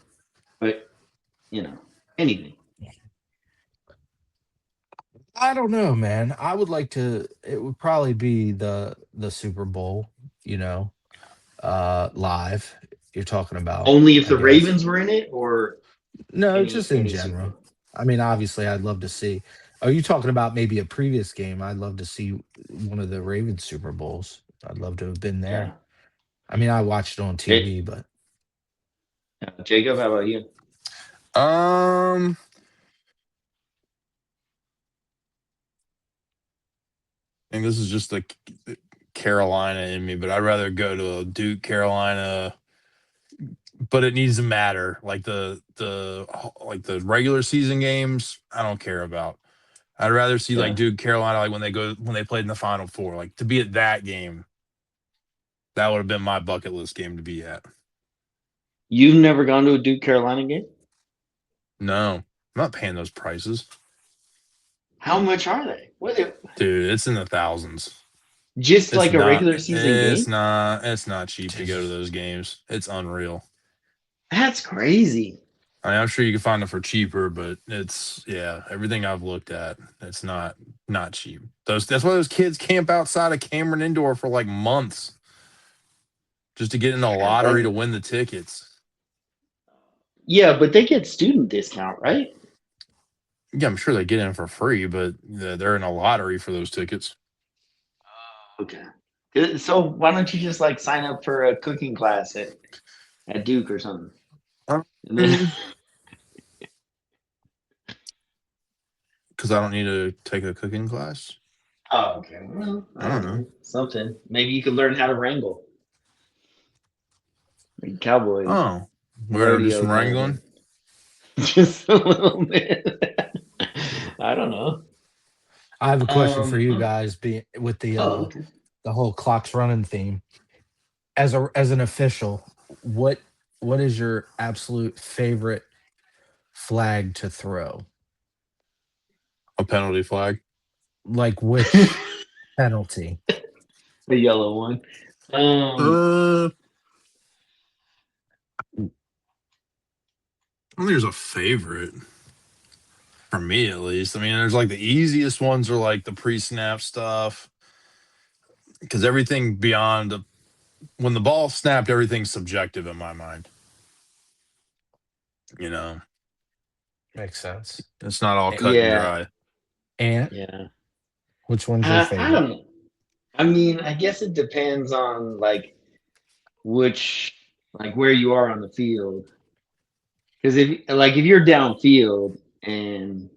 but anything. I don't know, man. I would like to. It would probably be the Super Bowl. You know, live. You're talking about, Only if I the guess. Ravens were in it, or No, any just in Super general. Bowl. I mean, obviously, I'd love to see. Are you talking about maybe a previous game? I'd love to see one of the Ravens Super Bowls. I'd love to have been Yeah. there. I mean, I watched it on TV, but Jacob, how about you? um, and this is just the Carolina in me, but I'd rather go to a Duke Carolina. But it needs to matter. Like the regular season games, I don't care about. I'd rather see like Yeah. Duke Carolina, like when they played in the Final Four, like to be at that game. That would have been my bucket list game to be at. You've never gone to a Duke Carolina game? No, I'm not paying those prices, How much are they? dude. It's in the thousands. Just It's like a not. regular season It's game? not. It's not cheap to go to Jesus. those games. It's unreal. That's crazy. I'm sure you can find them for cheaper, but it's yeah. Everything I've looked at, it's not cheap. That's why those kids camp outside of Cameron Indoor for like months just to get in the Yeah, lottery to win the tickets. yeah, but they get student discount, right? Yeah, I'm sure they get in for free, but they're in a lottery for those tickets. Okay. So why don't you just like sign up for a cooking class at Duke or something? And then Because I don't need to take a cooking class. oh, okay. Well, I don't know. something. Maybe you could learn how to wrangle, like cowboy Oh, we're gonna do rodeo some kind of wrangling. thing. Just a little bit. I don't know. I have a question for you Oh, guys, be with okay. the whole clocks running theme. As an official, what what is your absolute favorite flag to throw? A penalty flag. Like which penalty? The yellow one. Um, I don't think there's a favorite for me, at least. I mean, there's like the easiest ones are like the pre-snap stuff, because everything beyond when the ball snapped, everything's subjective in my mind. You know, Makes sense. it's not all cut and yeah, dry. And yeah. which one's your I favorite? don't know. I mean, I guess it depends on like which, like where you are on the field. Because if you're downfield and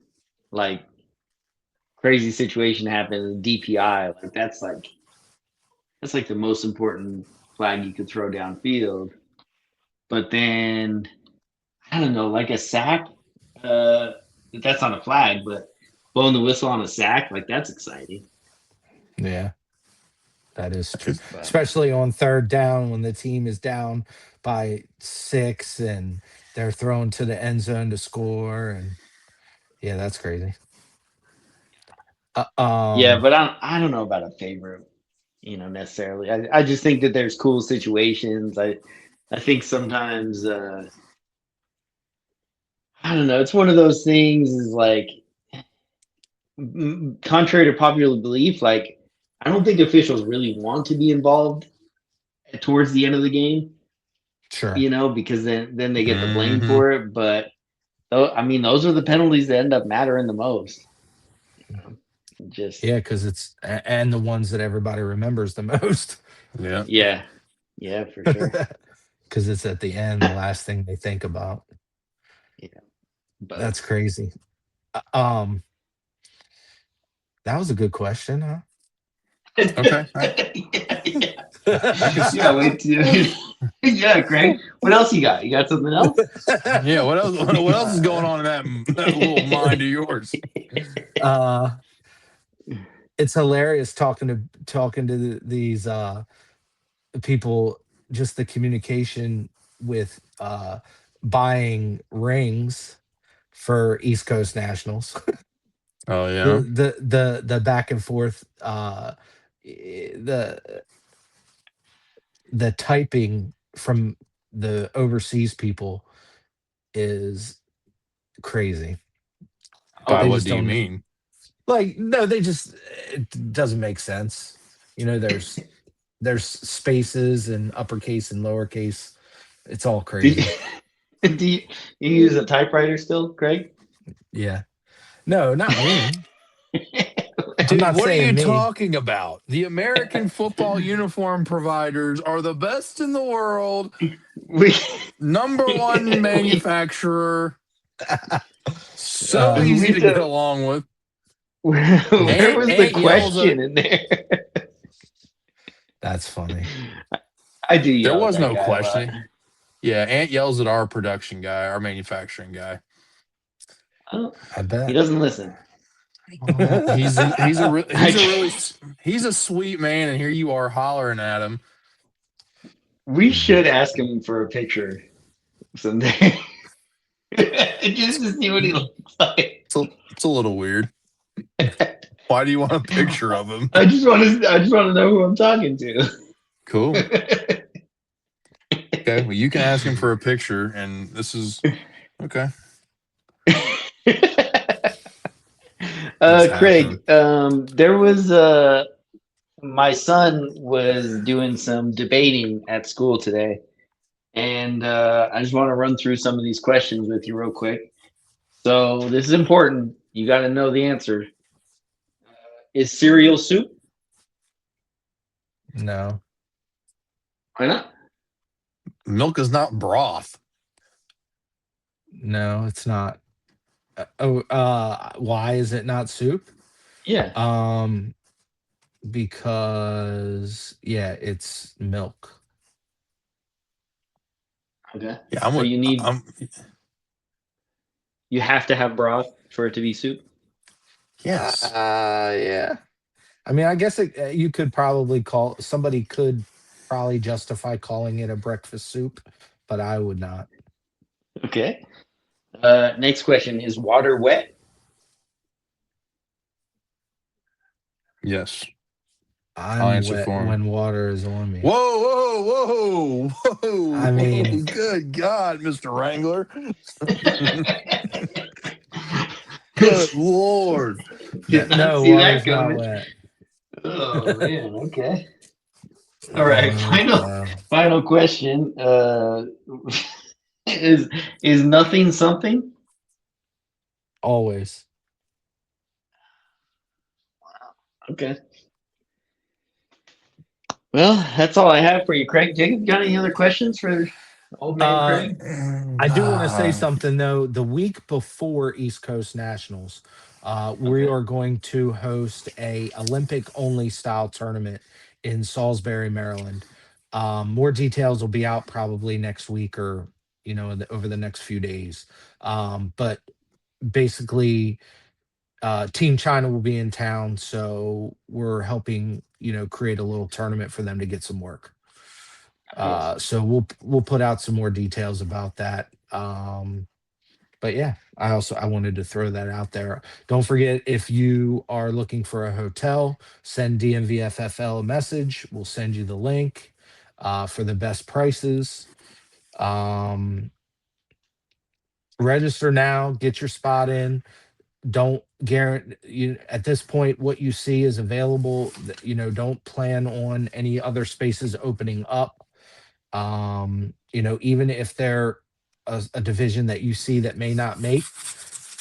like crazy situation happens, DPI, like that's like the most important flag you could throw downfield. But then I don't know, like a sack, uh, that's on a flag, but blowing the whistle on a sack, like that's exciting. Yeah, that is true. But Especially on third down when the team is down by 6 and they're thrown to the end zone to score. And yeah, that's crazy. Uh, yeah, um, but I don't know about a favorite, necessarily. I just think that there's cool situations. I think sometimes I don't know. It's one of those things. Is like contrary to popular belief, like I don't think officials really want to be involved towards the end of the game. sure. Because then they get the blame Hmm. for it. But I mean, those are the penalties that end up mattering the most. You know, just Yeah, because and the ones that everybody remembers the most. Yeah. yeah, yeah, for sure. Because it's at the end, the last thing they think about. Yeah, but That's crazy. Uh, Um, that was a good question, huh? Okay. yeah, I could. yeah. Wait till yeah, Craig. What else you got? You got something else? Yeah. What else? What else is going uh, on in that little mind of yours? uh, it's hilarious talking to these people. Just the communication with buying rings for East Coast Nationals. Oh yeah. The back and forth, the typing from the overseas people is crazy. By Oh, They what just do you don't know. mean? Like, no, they just it doesn't make sense. There's spaces and uppercase and lowercase. It's all do you, crazy. do you use a typewriter still, Craig? Yeah. No, not me. I'm Dude, not what are saying you me. talking about? The American football uniform providers are the best in the world. we Number one we manufacturer. So Uh, easy we to get do, along with. where Ant, was the Ant yells at. question in there? that's funny. I do There yell at was that no guy a lot. questioning. Yeah, Ant yells at our production guy, our manufacturing guy. Oh, I he bet. doesn't listen. He's a sweet man, and here you are hollering at him. We should ask him for a picture someday. Just to see what he looks like. It's a little weird. Why do you want a picture of him? I just want to know who I'm talking to. Cool. Okay, well, you can ask him for a picture, and this is okay. What's happening? Craig, there was my son was doing some debating at school today, and I just want to run through some of these questions with you real quick. So this is important. You got to know the answer. Is cereal soup? No, Why not? Milk is not broth. no, it's not. Why is it not soup? Yeah. Um, because yeah, it's milk. Okay. Yeah, I'm So with. you have to have broth for it to be soup. Yes. Yeah. I mean, I guess you could probably somebody could probably justify calling it a breakfast soup, but I would not. Okay. Next question: is water wet? Yes. I'll I'm answer wet for him. when water is on me. Whoa, whoa, whoa, I whoa. mean, Good God, Mr. Wrangler. Good Did Lord. not no, see that water's not coming. wet. Oh man. Okay. All right. Oh Final question. Is is nothing something? always. Okay. Well, that's all I have for you, Craig. Jacob, got any other questions for old man Uh, Craig? I do want to say Ah, something though. The week before East Coast Nationals, we Okay. are going to host a Olympic only style tournament in Salisbury, Maryland. More details will be out probably next week or over the next few days. But basically, Team China will be in town, so we're helping create a little tournament for them to get some work. Nice. So we'll put out some more details about that. But yeah, I wanted to throw that out there. Don't forget, if you are looking for a hotel, send DMVFFL a message. We'll send you the link for the best prices. Um, Register now, get your spot in. Don't guarantee you at this point what you see is available. Don't plan on any other spaces opening up. Even if they're a division that you see that may not make,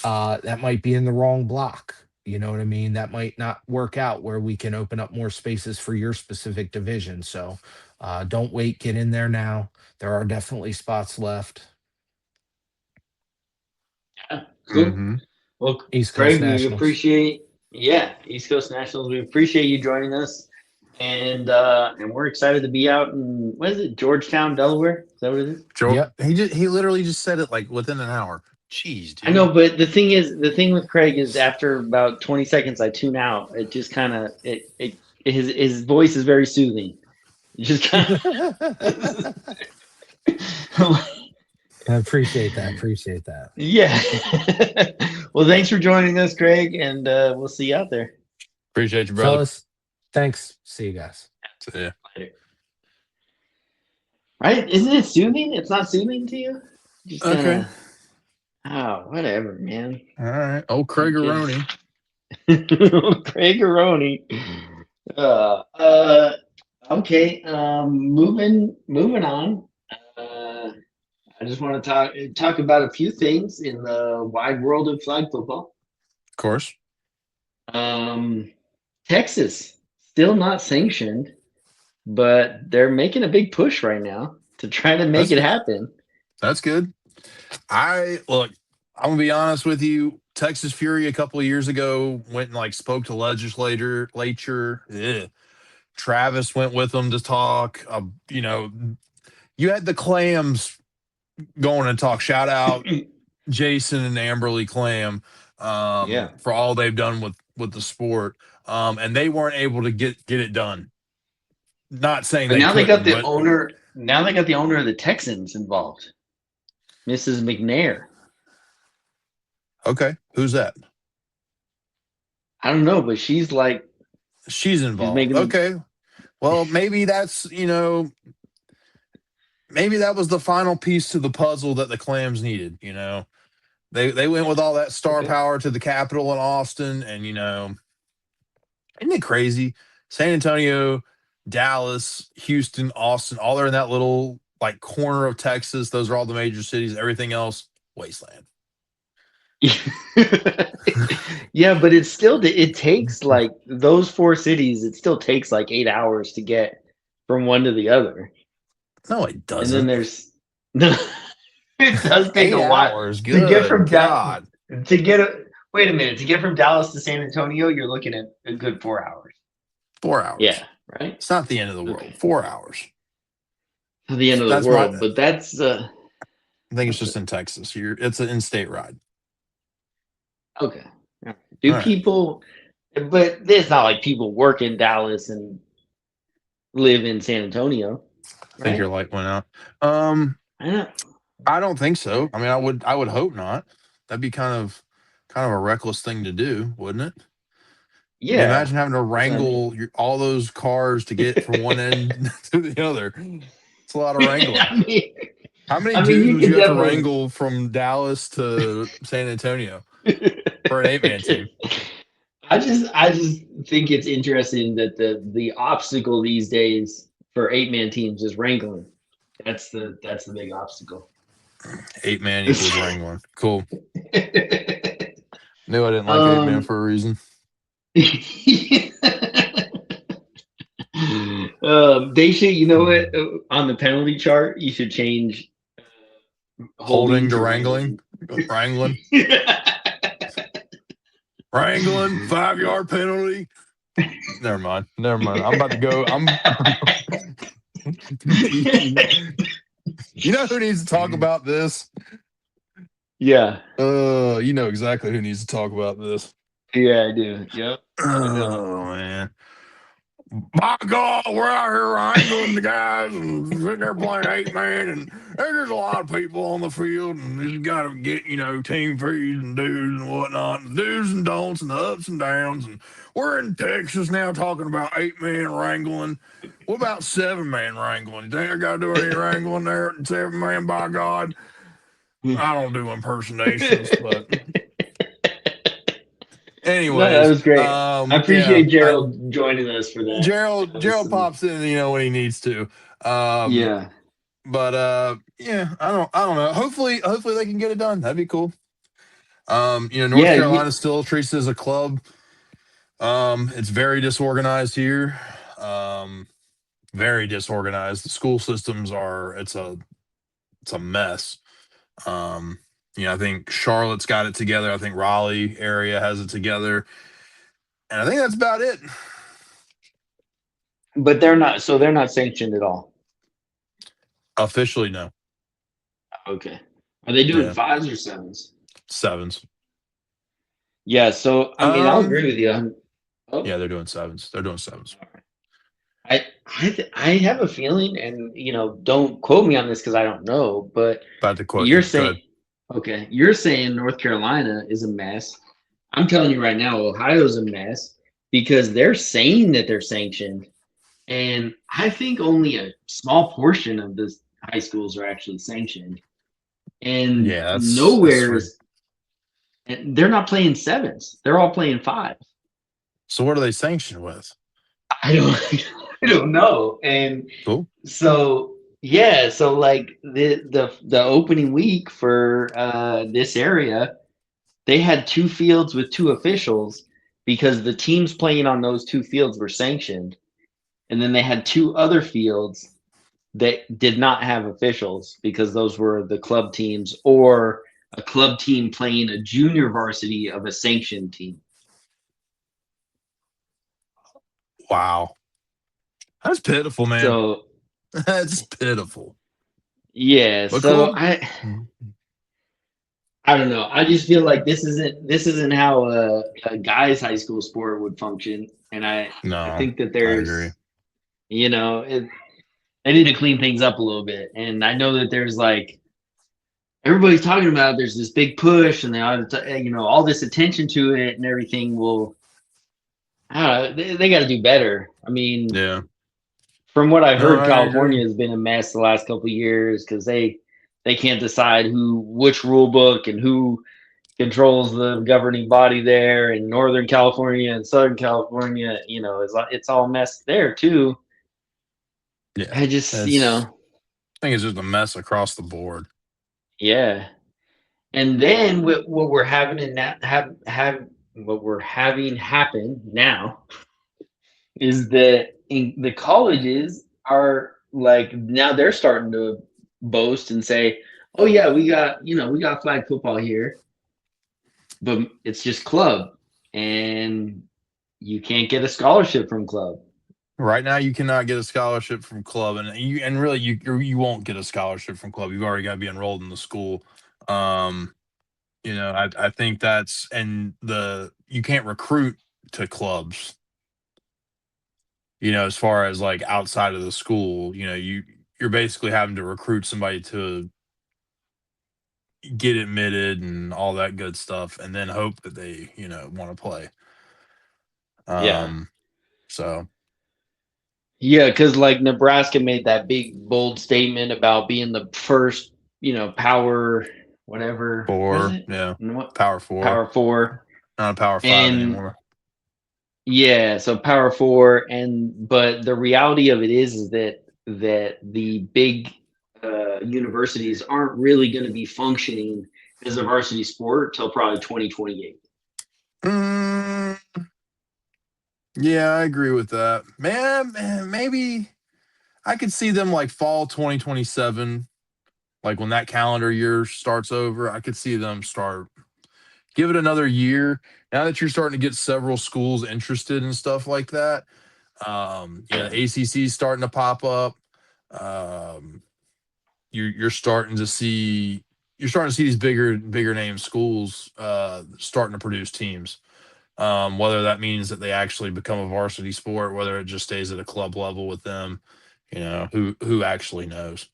that might be in the wrong block. You know what I mean? That might not work out where we can open up more spaces for your specific division. So don't wait, get in there now. There are definitely spots left. Yeah. Cool. mm-hmm. Well, East Coast Craig, we Nationals. appreciate East Coast Nationals. We appreciate you joining us, and we're excited to be out in what is it, Georgetown, Delaware? Is that what it is? Joe, Yep. he literally just said it like within an hour. Jeez, I dude. know, but the thing with Craig is after about 20 seconds, I tune out. It just kind of his voice is very soothing. It just kind of I appreciate that. Appreciate that. yeah. Well, thanks for joining us, Craig, and we'll see you out there. Appreciate you, brother. Fellas, thanks. See you guys. Yeah. Later. Right? Isn't it soothing? It's not soothing to you? Just kind Okay. of, oh, whatever, man. All right. Oh, Craig Aroni. Craig Aroni. Okay. Moving on. I just want to talk about a few things in the wide world of flag football. Of course. Texas still not sanctioned, but they're making a big push right now to try to make That's it happen. that's good. I'm gonna be honest with you. Texas Fury a couple of years ago went and like spoke to legislature. Ugh. Travis went with them to talk. You had the Clams going and talk. Shout out Jason and Amberly Clam Yeah. for all they've done with the sport. And they weren't able to get it done. Not saying But they now they got couldn't, the but owner. Now they got the owner of the Texans involved, Mrs. McNair. okay. Who's that? I don't know, but she's like She's she's involved. making the. Okay. Well, maybe maybe that was the final piece to the puzzle that the Clams needed. They went with all that star Okay. power to the Capitol in Austin, and isn't it crazy? San Antonio, Dallas, Houston, Austin, all are in that little like corner of Texas. Those are all the major cities. Everything else, wasteland. Yeah, but it takes like those four cities. It still takes like 8 hours to get from one to the other. No, it And doesn't. then there's no. It does take 8 a while hours. to get from Good God. Wait a minute, to get from Dallas to San Antonio, you're looking at a good 4 hours. 4 hours. Yeah, right. It's not the end of the world. Okay. 4 hours. To the end of the That's world, my- but that's I think it's just in Texas. It's an in-state ride. okay. Do All right. people? But it's not like people work in Dallas and live in San Antonio. I think Right? your light went out. I know. I don't think so. I mean, I would hope not. That'd be kind of a reckless thing to do, wouldn't it? Yeah. You imagine having to That's what I wrangle all those cars to get from one end to the other. It's a lot of wrangling. How many dudes you would could you have to definitely- wrangle from Dallas to San Antonio for an 8-man team? I just think it's interesting that the obstacle these days for 8-man teams is wrangling. That's the big obstacle. 8-man equals wrangling. Cool. Knew I didn't like 8-man for a reason. They should, you know what? On the penalty chart, you should change Holding to wrangling. Wrangling. Wrangling, 5-yard penalty. Never mind. I'm about to go. You know who needs to talk about this? Yeah. You know exactly who needs to talk about this. Yeah, I do. Yep. Oh man. My God, we're out here wrangling the guys and sitting there playing 8-man, and there's a lot of people on the field, and you got to get, team fees and dues and whatnot, and do's and don'ts and the ups and downs. And we're in Texas now talking about 8-man wrangling. What about 7-man wrangling? You think I got to do any wrangling there at 7-man? By God, I don't do impersonations, but. Anyways, No, that was great. I appreciate Gerald joining us for that. Gerald pops in, when he needs to. Yeah. But I don't know. Hopefully they can get it done. That'd be cool. North Carolina still treats it as a club. It's very disorganized here. Very disorganized. The school systems it's a mess. I think Charlotte's got it together. I think Raleigh area has it together. And I think that's about it. But they're not sanctioned at all. Officially, no. Okay. Are they doing 5s or 7s? 7s. Yeah, so I'll agree with you. Yeah, they're doing 7s. They're doing 7s. I have a feeling, and don't quote me on this because I don't know, but about to quote you're saying you're saying North Carolina is a mess. I'm telling you right now, Ohio's a mess because they're saying that they're sanctioned, and I think only a small portion of the high schools are actually sanctioned, and and they're not playing 7s; they're all playing 5s. So what are they sanctioned with? I don't know. And cool. So like the opening week for this area, they had 2 fields with 2 officials because the teams playing on those 2 fields were sanctioned. And then they had 2 other fields that did not have officials because those were the club teams or a club team playing a junior varsity of a sanctioned team. Wow. That's pitiful, man. So that's pitiful. Yeah. But so cool. I don't know. I just feel like this isn't how a guy's high school sport would function. And I think that there's, I agree. they need to clean things up a little bit. And I know that there's like, everybody's talking about, there's this big push and they ought to, all this attention to it and everything will, I don't know, they got to do better. I mean, yeah. From what I've heard, California has been a mess the last couple of years because they can't decide which rule book and who controls the governing body there. In Northern California and Southern California, it's all messed there too. Yeah, I just I think it's just a mess across the board. Yeah, and then what we're having what we're having happen now is that the colleges are like now they're starting to boast and say, "Oh yeah, we got flag football here, but it's just club, and you can't get a scholarship from club." Right now, you cannot get a scholarship from club, and really you won't get a scholarship from club. You've already got to be enrolled in the school. Um, I think that's and the you can't recruit to clubs. As far as like outside of the school, you're basically having to recruit somebody to get admitted and all that good stuff, and then hope that they want to play. Yeah, Um, so yeah, because like Nebraska made that big bold statement about being the first, power, whatever, what is four, it? yeah, What power four, power four, not a power five and anymore. yeah, so Power Four, but the reality of it is that the big universities aren't really going to be functioning as a varsity sport till probably 2028. Mm, yeah, I agree with that. Man, maybe I could see them like fall 2027, like when that calendar year starts over. I could see them start give it another year. Now that you're starting to get several schools interested and stuff like that, Yeah, the ACC is starting to pop up. Um, you're starting to see these bigger name schools starting to produce teams. Whether that means that they actually become a varsity sport, whether it just stays at a club level with them, who actually knows.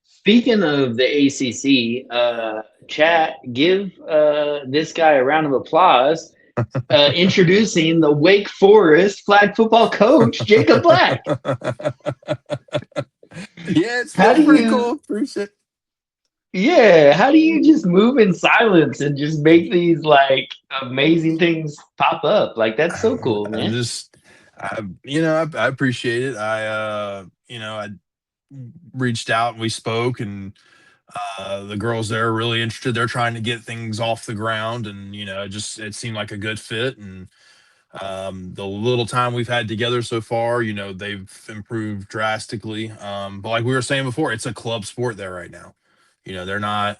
speaking of the ACC, chat, give this guy a round of applause. Introducing the Wake Forest flag football coach, Jacob Black. Yeah, How it's do pretty you cool. Appreciate. Yeah, how do you just move in silence and just make these like amazing things pop up? Like that's so cool, I'm man. just, I appreciate it. I reached out and we spoke, and the girls there are really interested. They're trying to get things off the ground, and it seemed like a good fit. And the little time we've had together so far, they've improved drastically. But like we were saying before, it's a club sport there right now. They're not.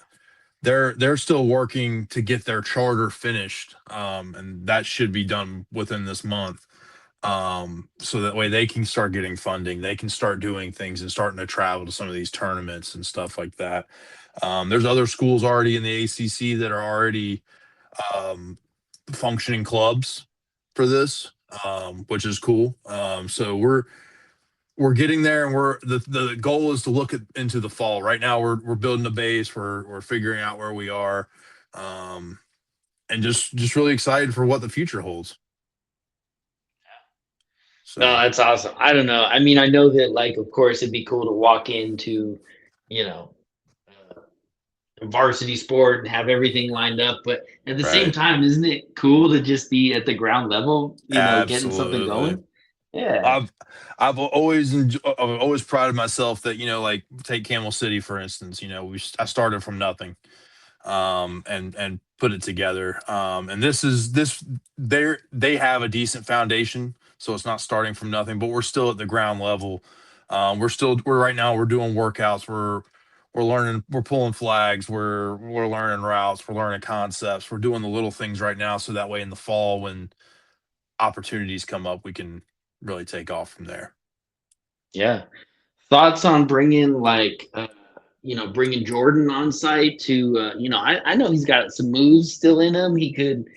They're still working to get their charter finished, and that should be done within this month. So that way they can start getting funding, they can start doing things and starting to travel to some of these tournaments and stuff like that. There's other schools already in the ACC that are already um, functioning clubs for this, which is cool. So we're getting there, and the goal is to look into the fall. Right now, we're building a base. We're figuring out where we are, um, and just really excited for what the future holds. No, So that's awesome. I don't know. I mean, I know that like of course it'd be cool to walk into, you know, a varsity sport and have everything lined up, but at the same right, time, isn't it cool to just be at the ground level, getting something absolutely. going? Yeah. I've I've always prided myself that like take Camel City for instance. I started from nothing, and put it together. And they have a decent foundation, so it's not starting from nothing, but we're still at the ground level. We're right now we're doing workouts. We're learning, we're pulling flags, we're learning routes, we're learning concepts, we're doing the little things right now, so that way in the fall when opportunities come up, we can really take off from there. Yeah. Thoughts on bringing like bringing Jordan on site to I know he's got some moves still in him. He could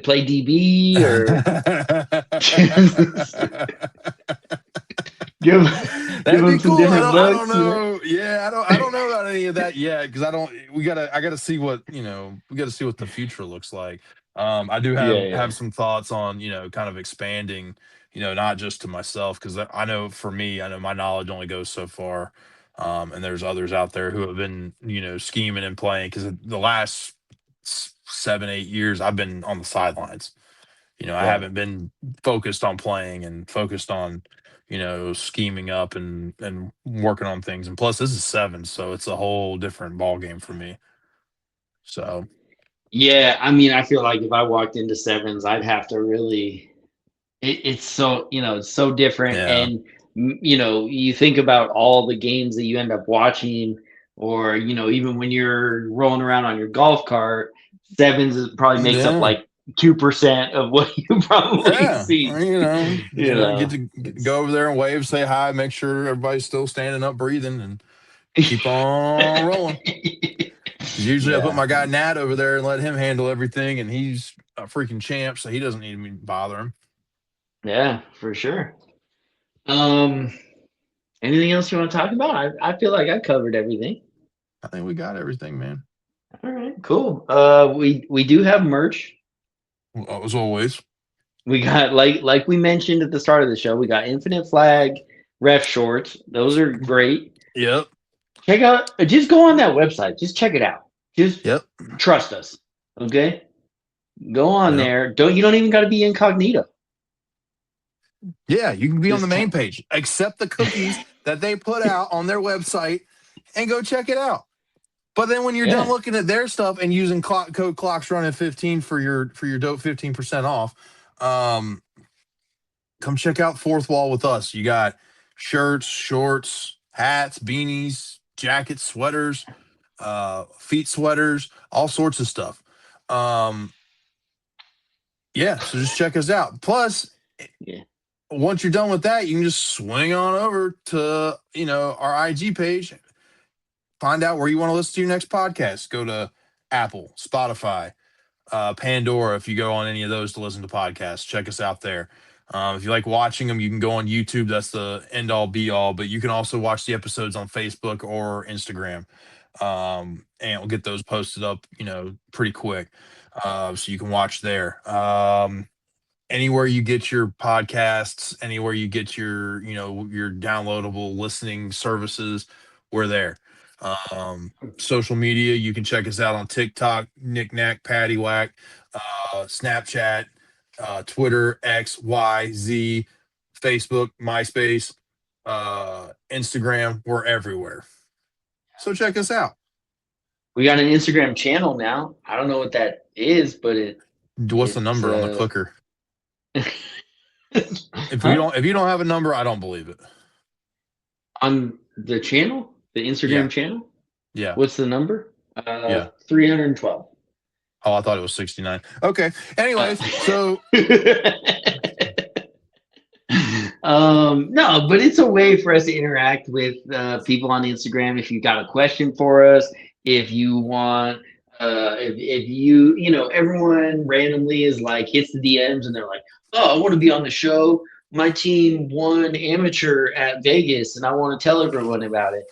play DB or give give That'd him be some cool. I different don't. I don't looks. know. Yeah, I don't know about any of that yet because I don't. We gotta. I gotta see what We gotta see what the future looks like. I do Yeah, have yeah. some thoughts on kind of expanding. Not just to myself because I know for me, I know my knowledge only goes so far. And there's others out there who have been scheming and playing because the last 7 8 years I've been on the sidelines. I Yeah. haven't been focused on playing and focused on, scheming up and working on things. And plus, this is seven, so it's a whole different ball game for me. So Yeah, I mean, I feel like if I walked into sevens, I'd have to really it's so, it's so different. Yeah. And you think about all the games that you end up watching, or even when you're rolling around on your golf cart, probably makes up Yeah. like 2% of what you probably Yeah. see. Get to go over there and wave, say hi, make sure everybody's still standing up, breathing, and keep on rolling. Because usually I put my guy Nat over there and let him handle everything, and he's a freaking champ, so he doesn't need me to bother him. Yeah, for sure. Anything else you want to talk about? I feel like I covered everything. I think we got everything, man. All right, cool. We do have merch. Well, as always. We got, like we mentioned at the start of the show, we got Infinite Flag ref shorts. Those are great. Yep. Check out, just go on that website. Just check it out. Just Yep. trust us. Okay? Go on Yep. there. You don't even got to be incognito. Yeah, you can be on Just the main page. Accept the cookies that they put out on their website and go check it out. But then when you're done looking at their stuff and using code clocks running 15 for your dope 15% off, come check out Fourth Wall with us. You got shirts, shorts, hats, beanies, jackets, sweaters, feet sweaters, all sorts of stuff. Yeah, so just check us out. Plus, once you're done with that, you can just swing on over to our IG page. Find out where you want to listen to your next podcast. Go to Apple, Spotify, Pandora. If you go on any of those to listen to podcasts, check us out there. If you like watching them, you can go on YouTube. That's the end all be all. But you can also watch the episodes on Facebook or Instagram, and we'll get those posted up, pretty quick, so you can watch there. Anywhere you get your podcasts, anywhere you get your downloadable listening services, we're there. Social media, you can check us out on TikTok, Knick Knack Paddywhack, Snapchat, Twitter, X, Y, Z, Facebook, MySpace, Instagram. We're everywhere. So check us out. We got an Instagram channel now. I don't know what that is, but what's the number on the clicker? If you don't have a number, I don't believe it. On the channel, the Instagram channel? Yeah. What's the number? 312. Oh, I thought it was 69. Okay. Anyways, so no, but it's a way for us to interact with people on Instagram. If you got a question for us, if you want, if you everyone randomly is like hits the DMs and they're like, oh, I want to be on the show. My team won amateur at Vegas, and I want to tell everyone about it.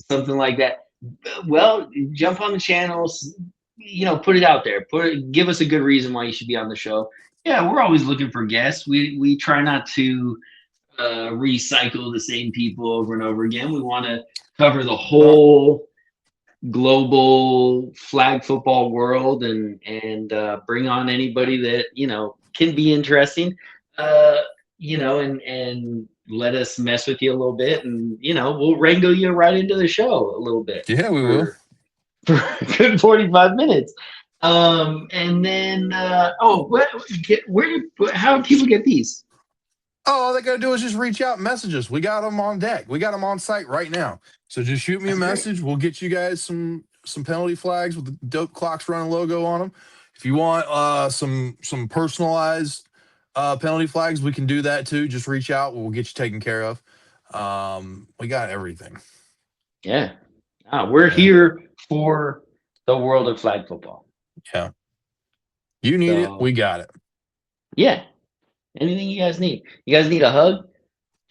Something like that. Well, jump on the channels. Put it out there. Give us a good reason why you should be on the show. Yeah, we're always looking for guests. We try not to recycle the same people over and over again. We want to cover the whole global flag football world and bring on anybody that can be interesting. And let us mess with you a little bit, and we'll wrangle you right into the show a little bit. Yeah, we will. For a good 45 minutes. And then how do people get these? Oh, all they gotta do is just reach out and message us. We got them on deck. We got them on site right now. So just shoot me a message. Great. We'll get you guys some penalty flags with the dope clocks running logo on them. If you want some personalized penalty flags, we can do that too. Just reach out. We'll get you taken care of. We got everything. Yeah. We're here for the world of flag football. Yeah. You need it. We got it. Yeah. Anything you guys need. You guys need a hug?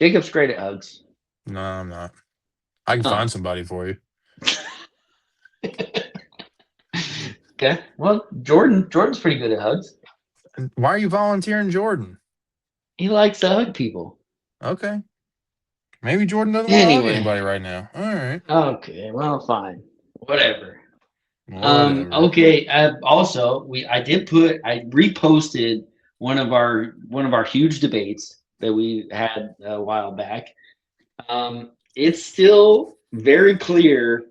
Jacob's great at hugs. No, I'm not. I can find somebody for you. Okay. Well, Jordan's pretty good at hugs. Why are you volunteering Jordan? He likes to hug people. Okay. Maybe Jordan doesn't want to hug anybody right now. All right. Okay. Well, fine. Whatever. Okay. Also, I reposted one of our huge debates that we had a while back. It's still very clear.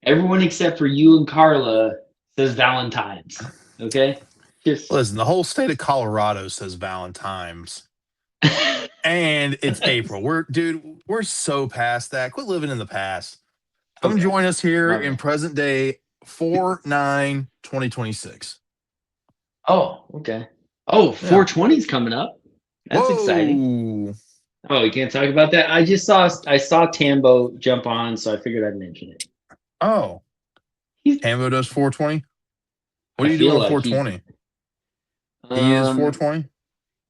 Everyone except for you and Carla says Valentine's. Okay. Just Listen, the whole state of Colorado says Valentine's. And it's April. We're so past that. Quit living in the past. Come okay. join us here My in bad. present day 4/9/2026. Oh, okay. Oh, Yeah. 420's coming up. That's exciting. Whoa. Oh, you can't talk about that. I saw Tambo jump on, so I figured I'd mention it. Oh. He's, Tambo does 420. What I are you feel doing like 420? He is 420.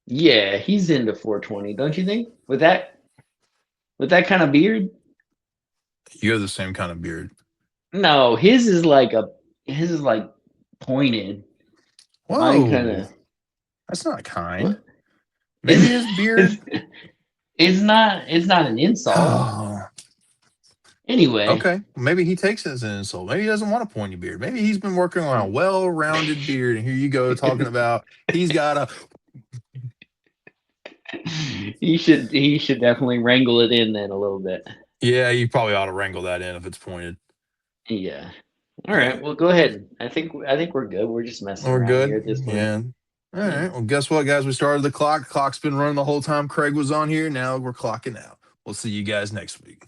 Yeah, he's into 420, don't you think? With that kind of beard? You have the same kind of beard. No, his is like pointed. Mine kind Whoa. of. That's not kind. Maybe his beard. It's not an insult. Oh. Anyway. Okay. Maybe he takes it as an insult. Maybe he doesn't want a pointy beard. Maybe he's been working on a well-rounded beard, and here you go talking about he's got a. He should definitely wrangle it in then a little bit. Yeah, you probably ought to wrangle that in if it's pointed. Yeah. All right. Well, go ahead. I think we're good. We're just messing We're around good. here at this point. Yeah. All right. Well, guess what, guys? We started the clock. Clock's been running the whole time Craig was on here. Now we're clocking out. We'll see you guys next week.